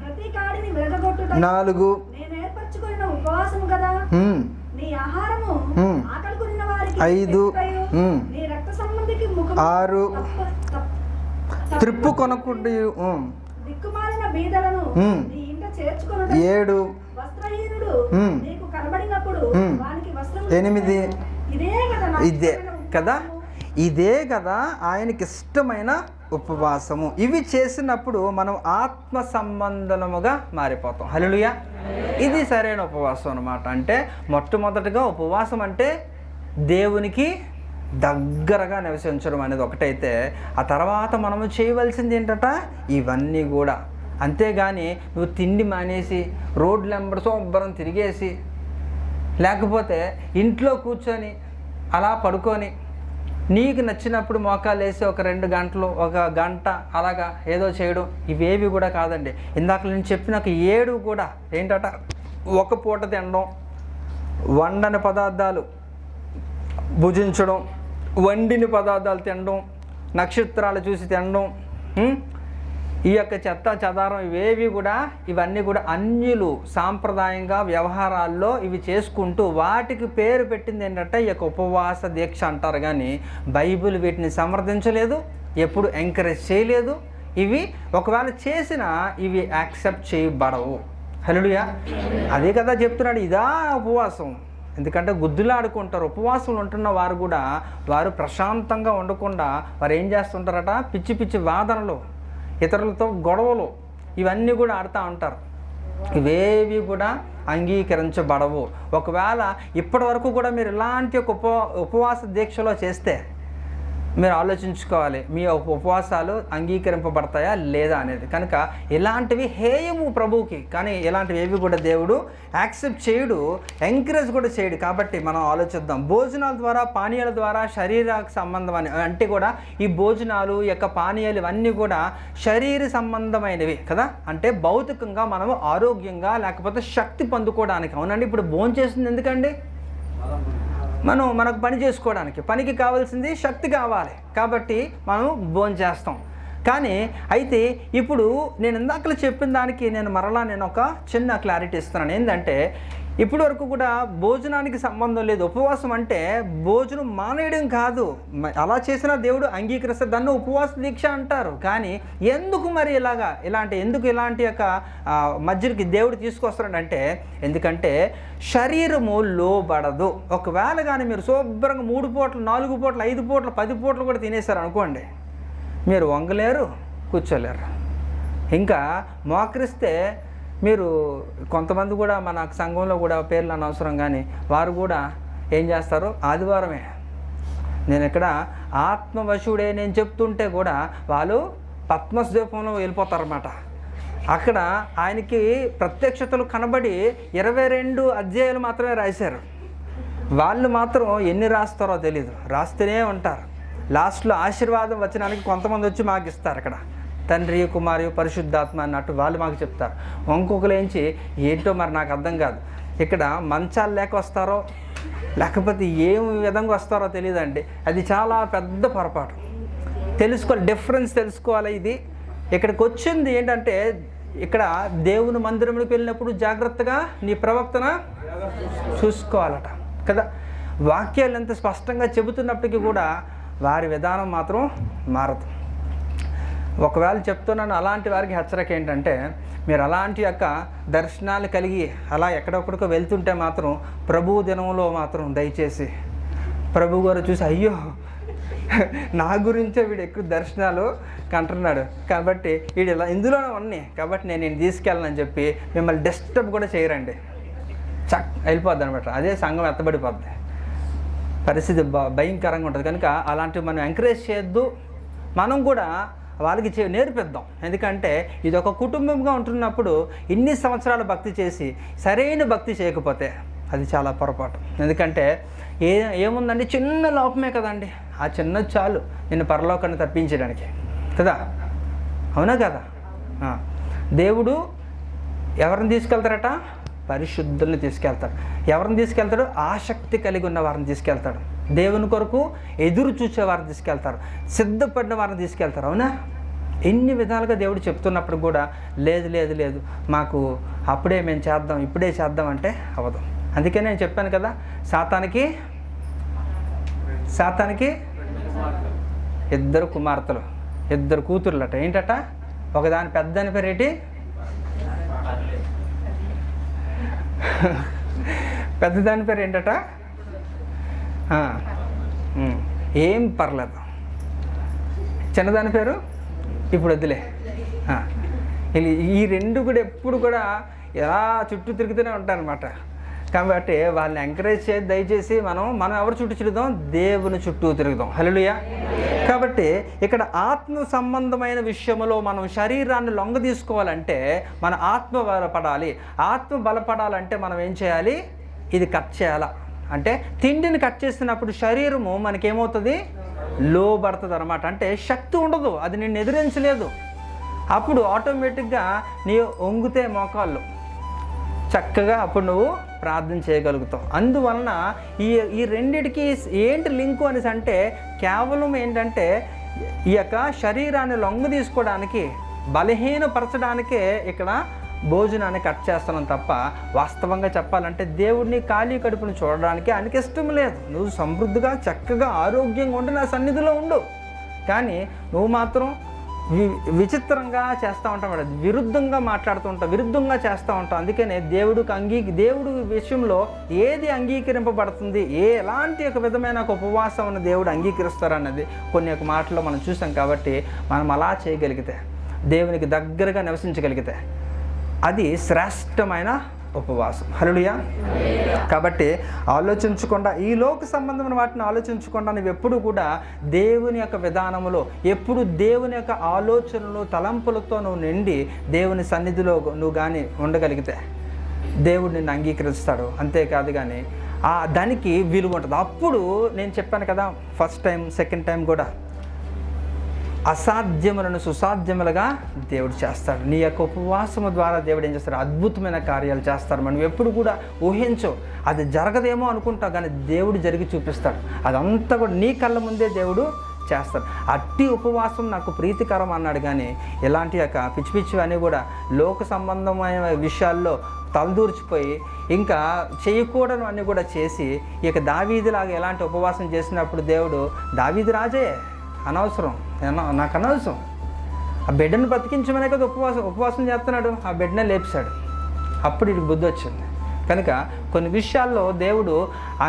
ప్రతి కాడిని విరగగొట్టుట
4
నేను ఏర్పరచుకున్న ఉపవాసము కదా. నీ ఆహారము ఆకలి కొనిన వారికి
5
నీ రక్త సంబంధికి ముఖము
6 త్రిప్పు కొనకుండి
దిక్కుమాలిన బీదలను నీ ఇంట చేర్చుకొనుట
7
వస్త్రహీనుడు నీకు కనబడినప్పుడు వానికి వస్త్రం
8
ఇదే కదా
ఇదే కదా ఆయనకి ఇష్టమైన ఉపవాసము. ఇవి చేసినప్పుడు మనం ఆత్మ సంబంధముగా మారిపోతాం. హల్లెలూయా. ఇది సరైన ఉపవాసం అన్నమాట. అంటే మొట్టమొదటిగా ఉపవాసం అంటే దేవునికి దగ్గరగా నివసించడం అనేది ఒకటైతే, ఆ తర్వాత మనము చేయవలసింది ఏంటట ఇవన్నీ కూడా. అంతేగాని నువ్వు తిండి మానేసి రోడ్లు వెంబడి శుభ్రం తిరిగేసి, లేకపోతే ఇంట్లో కూర్చొని అలా పడుకొని నీకు నచ్చినప్పుడు మోకాలు వేసి ఒక 2 గంటలు 1 గంట అలాగా ఏదో చేయడం, ఇవేవి కూడా కాదండి. ఇందాక నేను చెప్పిన 7 కూడా ఏంటట, ఒక పూట తినడం, వండని పదార్థాలు భుజించడం, వండిన పదార్థాలు తినడం, నక్షత్రాలు చూసి తినడం, ఈ యొక్క చెత్త చెదారం ఇవన్నీ కూడా అన్యులు సాంప్రదాయంగా వ్యవహారాల్లో ఇవి చేసుకుంటూ వాటికి పేరు పెట్టింది ఏంటంటే ఈ యొక్క ఉపవాస దీక్ష అంటారు. కానీ బైబిల్ వీటిని సమర్థించలేదు, ఎప్పుడు ఎంకరేజ్ చేయలేదు. ఇవి ఒకవేళ చేసినా ఇవి యాక్సెప్ట్ చేయబడవు. హల్లెలూయా. అదే కదా చెప్తున్నాడు, ఇదా ఉపవాసం. ఎందుకంటే గుద్దులాడుకుంటారు. ఉపవాసం ఉంటున్న వారు కూడా వారు ప్రశాంతంగా ఉండకుండా వారు ఏం చేస్తుంటారట, పిచ్చి పిచ్చి వాదనలు, ఇతరులతో గొడవలు, ఇవన్నీ కూడా ఆడుతూ ఉంటారు. ఇవేవి కూడా అంగీకరించబడవు. ఒకవేళ ఇప్పటి వరకు కూడా మీరు ఇలాంటి ఒక ఉపవాస దీక్షలో చేస్తే మీరు ఆలోచించుకోవాలి, మీ ఉపవాసాలు అంగీకరింపబడతాయా లేదా అనేది. కనుక ఇలాంటివి హేయము ప్రభువుకి, కానీ ఇలాంటివి ఏవి కూడా దేవుడు యాక్సెప్ట్ చేయడు, ఎంకరేజ్ కూడా చేయడు. కాబట్టి మనం ఆలోచిద్దాం. భోజనాల ద్వారా, పానీయాల ద్వారా శరీరానికి సంబంధం అంటే కూడా ఈ భోజనాలు యొక్క పానీయాలు ఇవన్నీ కూడా శరీర సంబంధమైనవి కదా. అంటే భౌతికంగా మనము ఆరోగ్యంగా లేకపోతే శక్తి పొందుకోవడానికి. అవునండి, ఇప్పుడు భోంచేసింది ఎందుకండి? మనకు పని చేసుకోవడానికి, పనికి కావాల్సింది శక్తి కావాలి కాబట్టి మనం భోంచేస్తాం. కానీ అయితే ఇప్పుడు నేను ఇందాకలు చెప్పిన దానికి నేను ఒక చిన్న క్లారిటీ ఇస్తున్నాను. ఏంటంటే ఇప్పటి వరకు కూడా భోజనానికి సంబంధం లేదు. ఉపవాసం అంటే భోజనం మానేయడం కాదు, అలా చేసిన దేవుడు అంగీకరిస్తే దాన్ని ఉపవాస దీక్ష అంటారు. కానీ ఎందుకు మరి ఎందుకు ఇలాంటి యొక్క మధ్యకి దేవుడు తీసుకొస్తున్నాడంటే, ఎందుకంటే శరీరము లోబడదు. ఒకవేళ కానీ మీరు శుభ్రంగా 3 పూటలు 4 పూటలు 5 పూటలు 10 పూటలు కూడా తినేశారు అనుకోండి, మీరు వంగలేరు, కూర్చోలేరు. ఇంకా మోకరిస్తే మీరు కొంతమంది కూడా మన సంఘంలో కూడా పేర్లు అనవసరం, కానీ వారు కూడా ఏం చేస్తారు, ఆదివారమే నేను ఇక్కడ ఆత్మవశుడే నేను చెప్తుంటే కూడా వాళ్ళు పద్మస్వీపంలో వెళ్ళిపోతారన్నమాట. అక్కడ ఆయనకి ప్రత్యక్షతలు కనబడి 22 అధ్యాయాలు మాత్రమే రాశారు. వాళ్ళు మాత్రం ఎన్ని రాస్తారో తెలీదు, రాస్తూనే ఉంటారు. లాస్ట్లో ఆశీర్వాదం వచనానికి కొంతమంది వచ్చి మాకు ఇస్తారు. అక్కడ తండ్రి, కుమారి, పరిశుద్ధాత్మ అన్నట్టు వాళ్ళు మాకు చెప్తారు. ఇంకొకలేంచి ఏంటో మరి నాకు అర్థం కాదు. ఇక్కడ మంచాలు లేక వస్తారో లేకపోతే ఏం విధంగా వస్తారో తెలియదండి. అది చాలా పెద్ద పొరపాటు. తెలుసుకోవాలి, డిఫరెన్స్ తెలుసుకోవాలి. ఇది ఇక్కడికి వచ్చింది ఏంటంటే, ఇక్కడ దేవుని మందిరంలోకి వెళ్ళినప్పుడు జాగ్రత్తగా నీ ప్రవక్తన చూసుకోవాలట కదా. వాక్యాలు ఎంత స్పష్టంగా చెబుతున్నప్పటికీ కూడా వారి విధానం మాత్రం మారదు. ఒకవేళ చెప్తున్నాను, అలాంటి వారికి హెచ్చరిక ఏంటంటే, మీరు అలాంటి యొక్క దర్శనాలు కలిగి అలా ఎక్కడొక్కడికో వెళ్తుంటే మాత్రం ప్రభువు దినంలో మాత్రం దయచేసి ప్రభు గారు చూసి అయ్యో నా గురించే వీడు ఎక్కువ దర్శనాలు కంటున్నాడు కాబట్టి వీడు ఇలా ఇందులోనే ఉన్నాయి కాబట్టి నేను తీసుకెళ్ళనని చెప్పి మిమ్మల్ని డిస్టర్బ్ కూడా చేయరండి. వెళ్ళిపోద్ది అనమాట. అదే సంఘం ఎత్తబడిపోద్ది, పరిస్థితి భయంకరంగా ఉంటుంది. కనుక అలాంటివి మనం ఎంకరేజ్ చేయొద్దు. మనం కూడా వాళ్ళకి నేర్పిద్దాం. ఎందుకంటే ఇది ఒక కుటుంబంగా ఉంటున్నప్పుడు ఇన్ని సంవత్సరాలు భక్తి చేసి సరైన భక్తి చేయకపోతే అది చాలా పొరపాటు. ఎందుకంటే ఏముందండి, చిన్న లోపమే కదండి, ఆ చిన్నది చాలు నిన్ను పరలోకాన్ని తప్పించడానికి కదా. అవునా కదా? దేవుడు ఎవరిని తీసుకెళ్తారట? పరిశుద్ధుల్ని తీసుకెళ్తాడు. ఎవరిని తీసుకెళ్తాడు? ఆసక్తి కలిగి ఉన్న వారిని తీసుకెళ్తాడు. దేవుని కొరకు ఎదురు చూసే వారిని తీసుకెళ్తారు, సిద్ధపడిన వారిని తీసుకెళ్తారు. అవునా? ఎన్ని విధాలుగా దేవుడు చెప్తున్నప్పుడు కూడా లేదు లేదు లేదు మాకు అప్పుడే మేము చేద్దాం, ఇప్పుడే చేద్దాం అంటే అవ్వదు. అందుకే నేను చెప్పాను కదా, సాతానికి 2 కుమార్తెలు 2 కూతుర్లట. ఏంటట? ఒకదాని పెద్దని పేరేటి? పెద్దదాని పేరు ఏంటట? ఏం పర్లేదు. చిన్నదాని పేరు ఇప్పుడు వద్దులే. ఈ 2 కూడా ఎప్పుడు కూడా ఎలా చుట్టూ తిరుగుతూనే ఉంటారనమాట. కాబట్టి వాళ్ళని ఎంకరేజ్ చేసి దయచేసి మనం ఎవరు చుట్టూ తిరుగుదాం? దేవుని చుట్టూ తిరుగుదాం. హల్లెలూయా. కాబట్టి ఇక్కడ ఆత్మ సంబంధమైన విషయంలో మనం శరీరాన్ని లొంగ తీసుకోవాలంటే మన ఆత్మ బలపడాలి. ఆత్మ బలపడాలంటే మనం ఏం చేయాలి? ఇది కట్ చేయాలా అంటే తిండిని కట్ చేసినప్పుడు శరీరము మనకేమవుతుంది? లోబడుతుంది అనమాట. అంటే శక్తి ఉండదు, అది నిన్ను ఎదిరించలేదు. అప్పుడు ఆటోమేటిక్గా నీ వంగితే మోకాళ్ళు చక్కగా అప్పుడు నువ్వు ప్రార్థన చేయగలుగుతావు. అందువలన ఈ రెండిటికి ఏంటి లింకు అనేసి అంటే కేవలం ఏంటంటే ఈ యొక్క శరీరాన్ని లొంగ తీసుకోవడానికి, బలహీనపరచడానికే ఇక్కడ భోజనాన్ని కట్ చేస్తున్నాం తప్ప వాస్తవంగా చెప్పాలంటే దేవుడిని ఖాళీ కడుపును చూడడానికి ఆయనకి ఇష్టం లేదు. నువ్వు సమృద్ధిగా చక్కగా ఆరోగ్యంగా ఉండి నా సన్నిధిలో ఉండు, కానీ నువ్వు మాత్రం విచిత్రంగా చేస్తూ ఉంటాం, విరుద్ధంగా మాట్లాడుతూ ఉంటాం, విరుద్ధంగా చేస్తూ ఉంటాం. అందుకనే దేవుడు విషయంలో ఏది అంగీకరింపబడుతుంది, ఎలాంటి ఒక విధమైన ఒక ఉపవాసం ఉన్న దేవుడు అంగీకరిస్తారన్నది కొన్ని ఒక మాటల్లో మనం చూసాం. కాబట్టి మనం అలా చేయగలిగితే, దేవునికి దగ్గరగా నివసించగలిగితే అది శ్రేష్టమైన ఉపవాసం. హల్లెలూయా. కాబట్టి ఆలోచించకుండా, ఈ లోక సంబంధమైన వాటిని ఆలోచించకుండా నువ్వు ఎప్పుడు కూడా దేవుని యొక్క విధానములో, ఎప్పుడు దేవుని యొక్క ఆలోచనలు తలంపులతో నువ్వు నిండి దేవుని సన్నిధిలో నువ్వు కానీ ఉండగలిగితే దేవుడు నిన్ను అంగీకరిస్తాడు. అంతేకాదు కానీ దానికి విలువ ఉంటుంది. అప్పుడు నేను చెప్పాను కదా, ఫస్ట్ టైం సెకండ్ టైం కూడా అసాధ్యములను సుసాధ్యములుగా దేవుడు చేస్తాడు. నీ యొక్క ఉపవాసము ద్వారా దేవుడు ఏం చేస్తాడు? అద్భుతమైన కార్యాలు చేస్తాడు. మనం ఎప్పుడు కూడా ఊహించో, అది జరగదేమో అనుకుంటాం కానీ దేవుడు జరిగి చూపిస్తాడు. అదంతా కూడా నీ కళ్ళ ముందే దేవుడు చేస్తాడు. అట్టి ఉపవాసం నాకు ప్రీతికరం అన్నాడు. కానీ ఇలాంటి యొక్క పిచ్చి పిచ్చివన్నీ కూడా లోక సంబంధమైన విషయాల్లో తలదూర్చిపోయి ఇంకా చేయకూడని అన్నీ కూడా చేసి ఇక దావీదులాగా ఎలాంటి ఉపవాసం చేసినప్పుడు దేవుడు, దావీదు రాజే అనవసరం, నాకు అనవసరం, ఆ బిడ్డను బ్రతికించమనే కదా ఉపవాసం చేస్తున్నాడు, ఆ బిడ్డనే లేపిశాడు. అప్పుడు ఇది బుద్ధి వచ్చింది. కనుక కొన్ని విషయాల్లో దేవుడు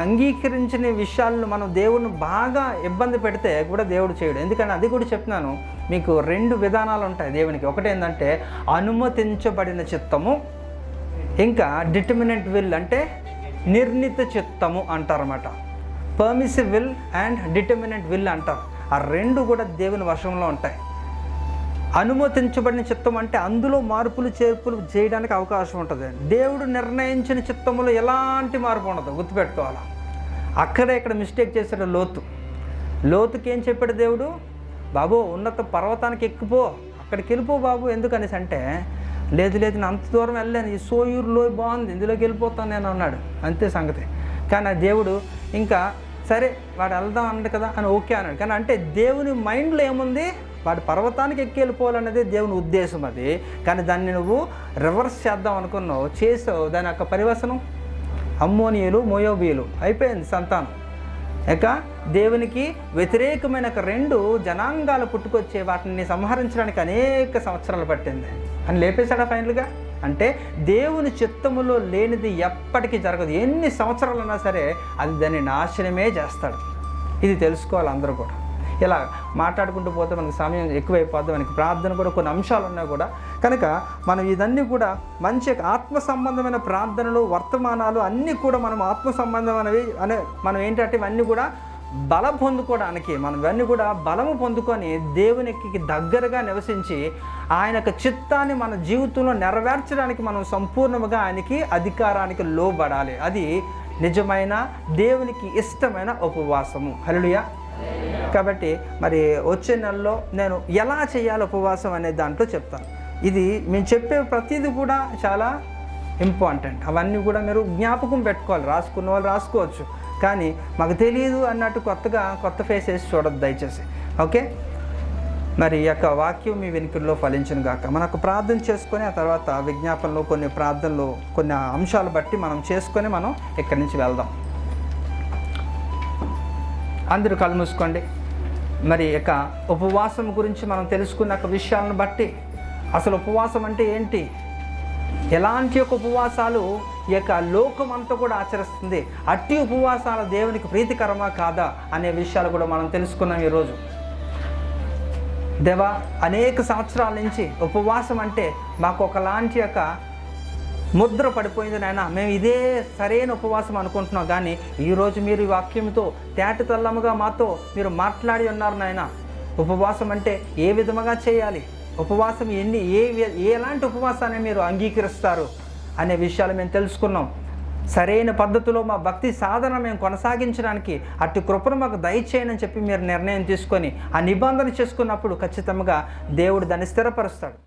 అంగీకరించిన విషయాలను మనం దేవుడిని బాగా ఇబ్బంది పెడితే కూడా దేవుడు చేయడు. ఎందుకంటే అది కూడా చెప్తున్నాను మీకు, 2 విధానాలు ఉంటాయి దేవునికి. ఒకటి ఏంటంటే అనుమతించబడిన చిత్తము, ఇంకా డిటర్మినెంట్ విల్ అంటే నిర్ణీత చిత్తము అంటారన్నమాట. Permissive will and determinant will అంటారు. ఆ 2 కూడా దేవుని వశంలో ఉంటాయి. అనుమతించబడిన చిత్తం అంటే అందులో మార్పులు చేర్పులు చేయడానికి అవకాశం ఉంటుంది. దేవుడు నిర్ణయించిన చిత్తములో ఎలాంటి మార్పు ఉండదు, గుర్తుపెట్టుకోవాలి. అక్కడే ఇక్కడ మిస్టేక్ చేశాడు లోతుకి ఏం చెప్పాడు దేవుడు? బాబు ఉన్నత పర్వతానికి ఎక్కిపో, అక్కడికి వెళ్ళిపో బాబు. ఎందుకనేసి అంటే, లేదు నేను అంత దూరం వెళ్ళాను, ఈ సోయూరు లోయ బాగుంది, ఇందులోకి వెళ్ళిపోతాను నేను అన్నాడు. అంతే సంగతి. కానీ ఆ దేవుడు ఇంకా సరే వాడు వెళ్దాం అన్నాడు కదా అని ఓకే అన్నాడు. కానీ అంటే దేవుని మైండ్లో ఏముంది? వాడు పర్వతానికి ఎక్కి వెళ్ళిపోవాలనేది దేవుని ఉద్దేశం అది. కానీ దాన్ని నువ్వు రివర్స్ చేద్దాం అనుకున్నావు, చేసావు. దాని యొక్క పరివసనం అమ్మోనియులు మోయోబీయులు అయిపోయింది సంతానం. ఇక దేవునికి వ్యతిరేకమైన 2 జనాంగాలు పుట్టుకొచ్చే వాటిని సంహరించడానికి అనేక సంవత్సరాలు పట్టింది అని లేపేశాడా ఫైనల్గా. అంటే దేవుని చిత్తములో లేనిది ఎప్పటికీ జరగదు. ఎన్ని సంవత్సరాలన్నా సరే అది దాన్ని నాశనమే చేస్తాడు. ఇది తెలుసుకోవాలి అందరూ కూడా. ఇలా మాట్లాడుకుంటూ పోతే మనకి సమయం ఎక్కువైపోద్ది. మనకి ప్రార్థన కూడా కొన్ని అంశాలు ఉన్నాయి కూడా. కనుక మనం ఇదన్నీ కూడా మంచి ఆత్మ సంబంధమైన ప్రార్థనలు, వర్తమానాలు అన్నీ కూడా మనం ఆత్మ సంబంధమైనవి మనం ఏంటంటే ఇవన్నీ కూడా బలం పొందుకోవడానికి, మనం ఇవన్నీ కూడా బలము పొందుకొని దేవునికి దగ్గరగా నివసించి ఆయన యొక్క చిత్తాన్ని మన జీవితంలో నెరవేర్చడానికి మనం సంపూర్ణంగా ఆయనకి అధికారానికి లోబడాలి. అది నిజమైన దేవునికి ఇష్టమైన ఉపవాసము. హల్లెలూయా. కాబట్టి మరి వచ్చే నెలలో నేను ఎలా చేయాలి ఉపవాసం అనే దాంట్లో చెప్తాను. ఇది మేము చెప్పే ప్రతిదీ కూడా చాలా ఇంపార్టెంట్. అవన్నీ కూడా మీరు జ్ఞాపకం పెట్టుకోవాలి. రాసుకున్న వాళ్ళు రాసుకోవచ్చు, కానీ మాకు తెలియదు అన్నట్టు కొత్త ఫేస్ వేసి చూడద్దు దయచేసి. ఓకే, మరి ఈ యొక్క వాక్యం మీ వెనుకల్లో ఫలించును గాక. మనకు ప్రార్థన చేసుకొని ఆ తర్వాత విజ్ఞాపనలో కొన్ని ప్రార్థనలు కొన్ని అంశాలు బట్టి మనం చేసుకొని మనం ఇక్కడి నుంచి వెళ్దాం. అందరూ కళ్ళు మూసుకోండి. మరి యొక్క ఉపవాసం గురించి మనం తెలుసుకున్న విషయాలను బట్టి అసలు ఉపవాసం అంటే ఏంటి, ఎలాంటి యొక్క ఉపవాసాలు ఈ యొక్క లోకం అంతా కూడా ఆచరిస్తుంది, అట్టి ఉపవాసాల దేవునికి ప్రీతికరమా కాదా అనే విషయాలు కూడా మనం తెలుసుకున్నాం ఈరోజు. దేవా, అనేక సంవత్సరాల నుంచి ఉపవాసం అంటే మాకు ఒకలాంటి యొక్క ముద్ర పడిపోయింది నాయన, మేము ఇదే సరైన ఉపవాసం అనుకుంటున్నాం. కానీ ఈరోజు మీరు ఈ వాక్యంతో తేట తెల్లముగా మాతో మీరు మాట్లాడి ఉన్నారు నాయన. ఉపవాసం అంటే ఏ విధముగా చేయాలి, ఉపవాసం ఎలాంటి ఉపవాసాన్ని మీరు అంగీకరిస్తారు అనే విషయాలు మేము తెలుసుకున్నాం. సరైన పద్ధతిలో మా భక్తి సాధన మేము కొనసాగించడానికి అట్టి కృపను మాకు దయచేయని చెప్పి మీరు నిర్ణయం తీసుకొని ఆ నిబంధన చేసుకున్నప్పుడు ఖచ్చితంగా దేవుడు దాన్ని స్థిరపరుస్తాడు.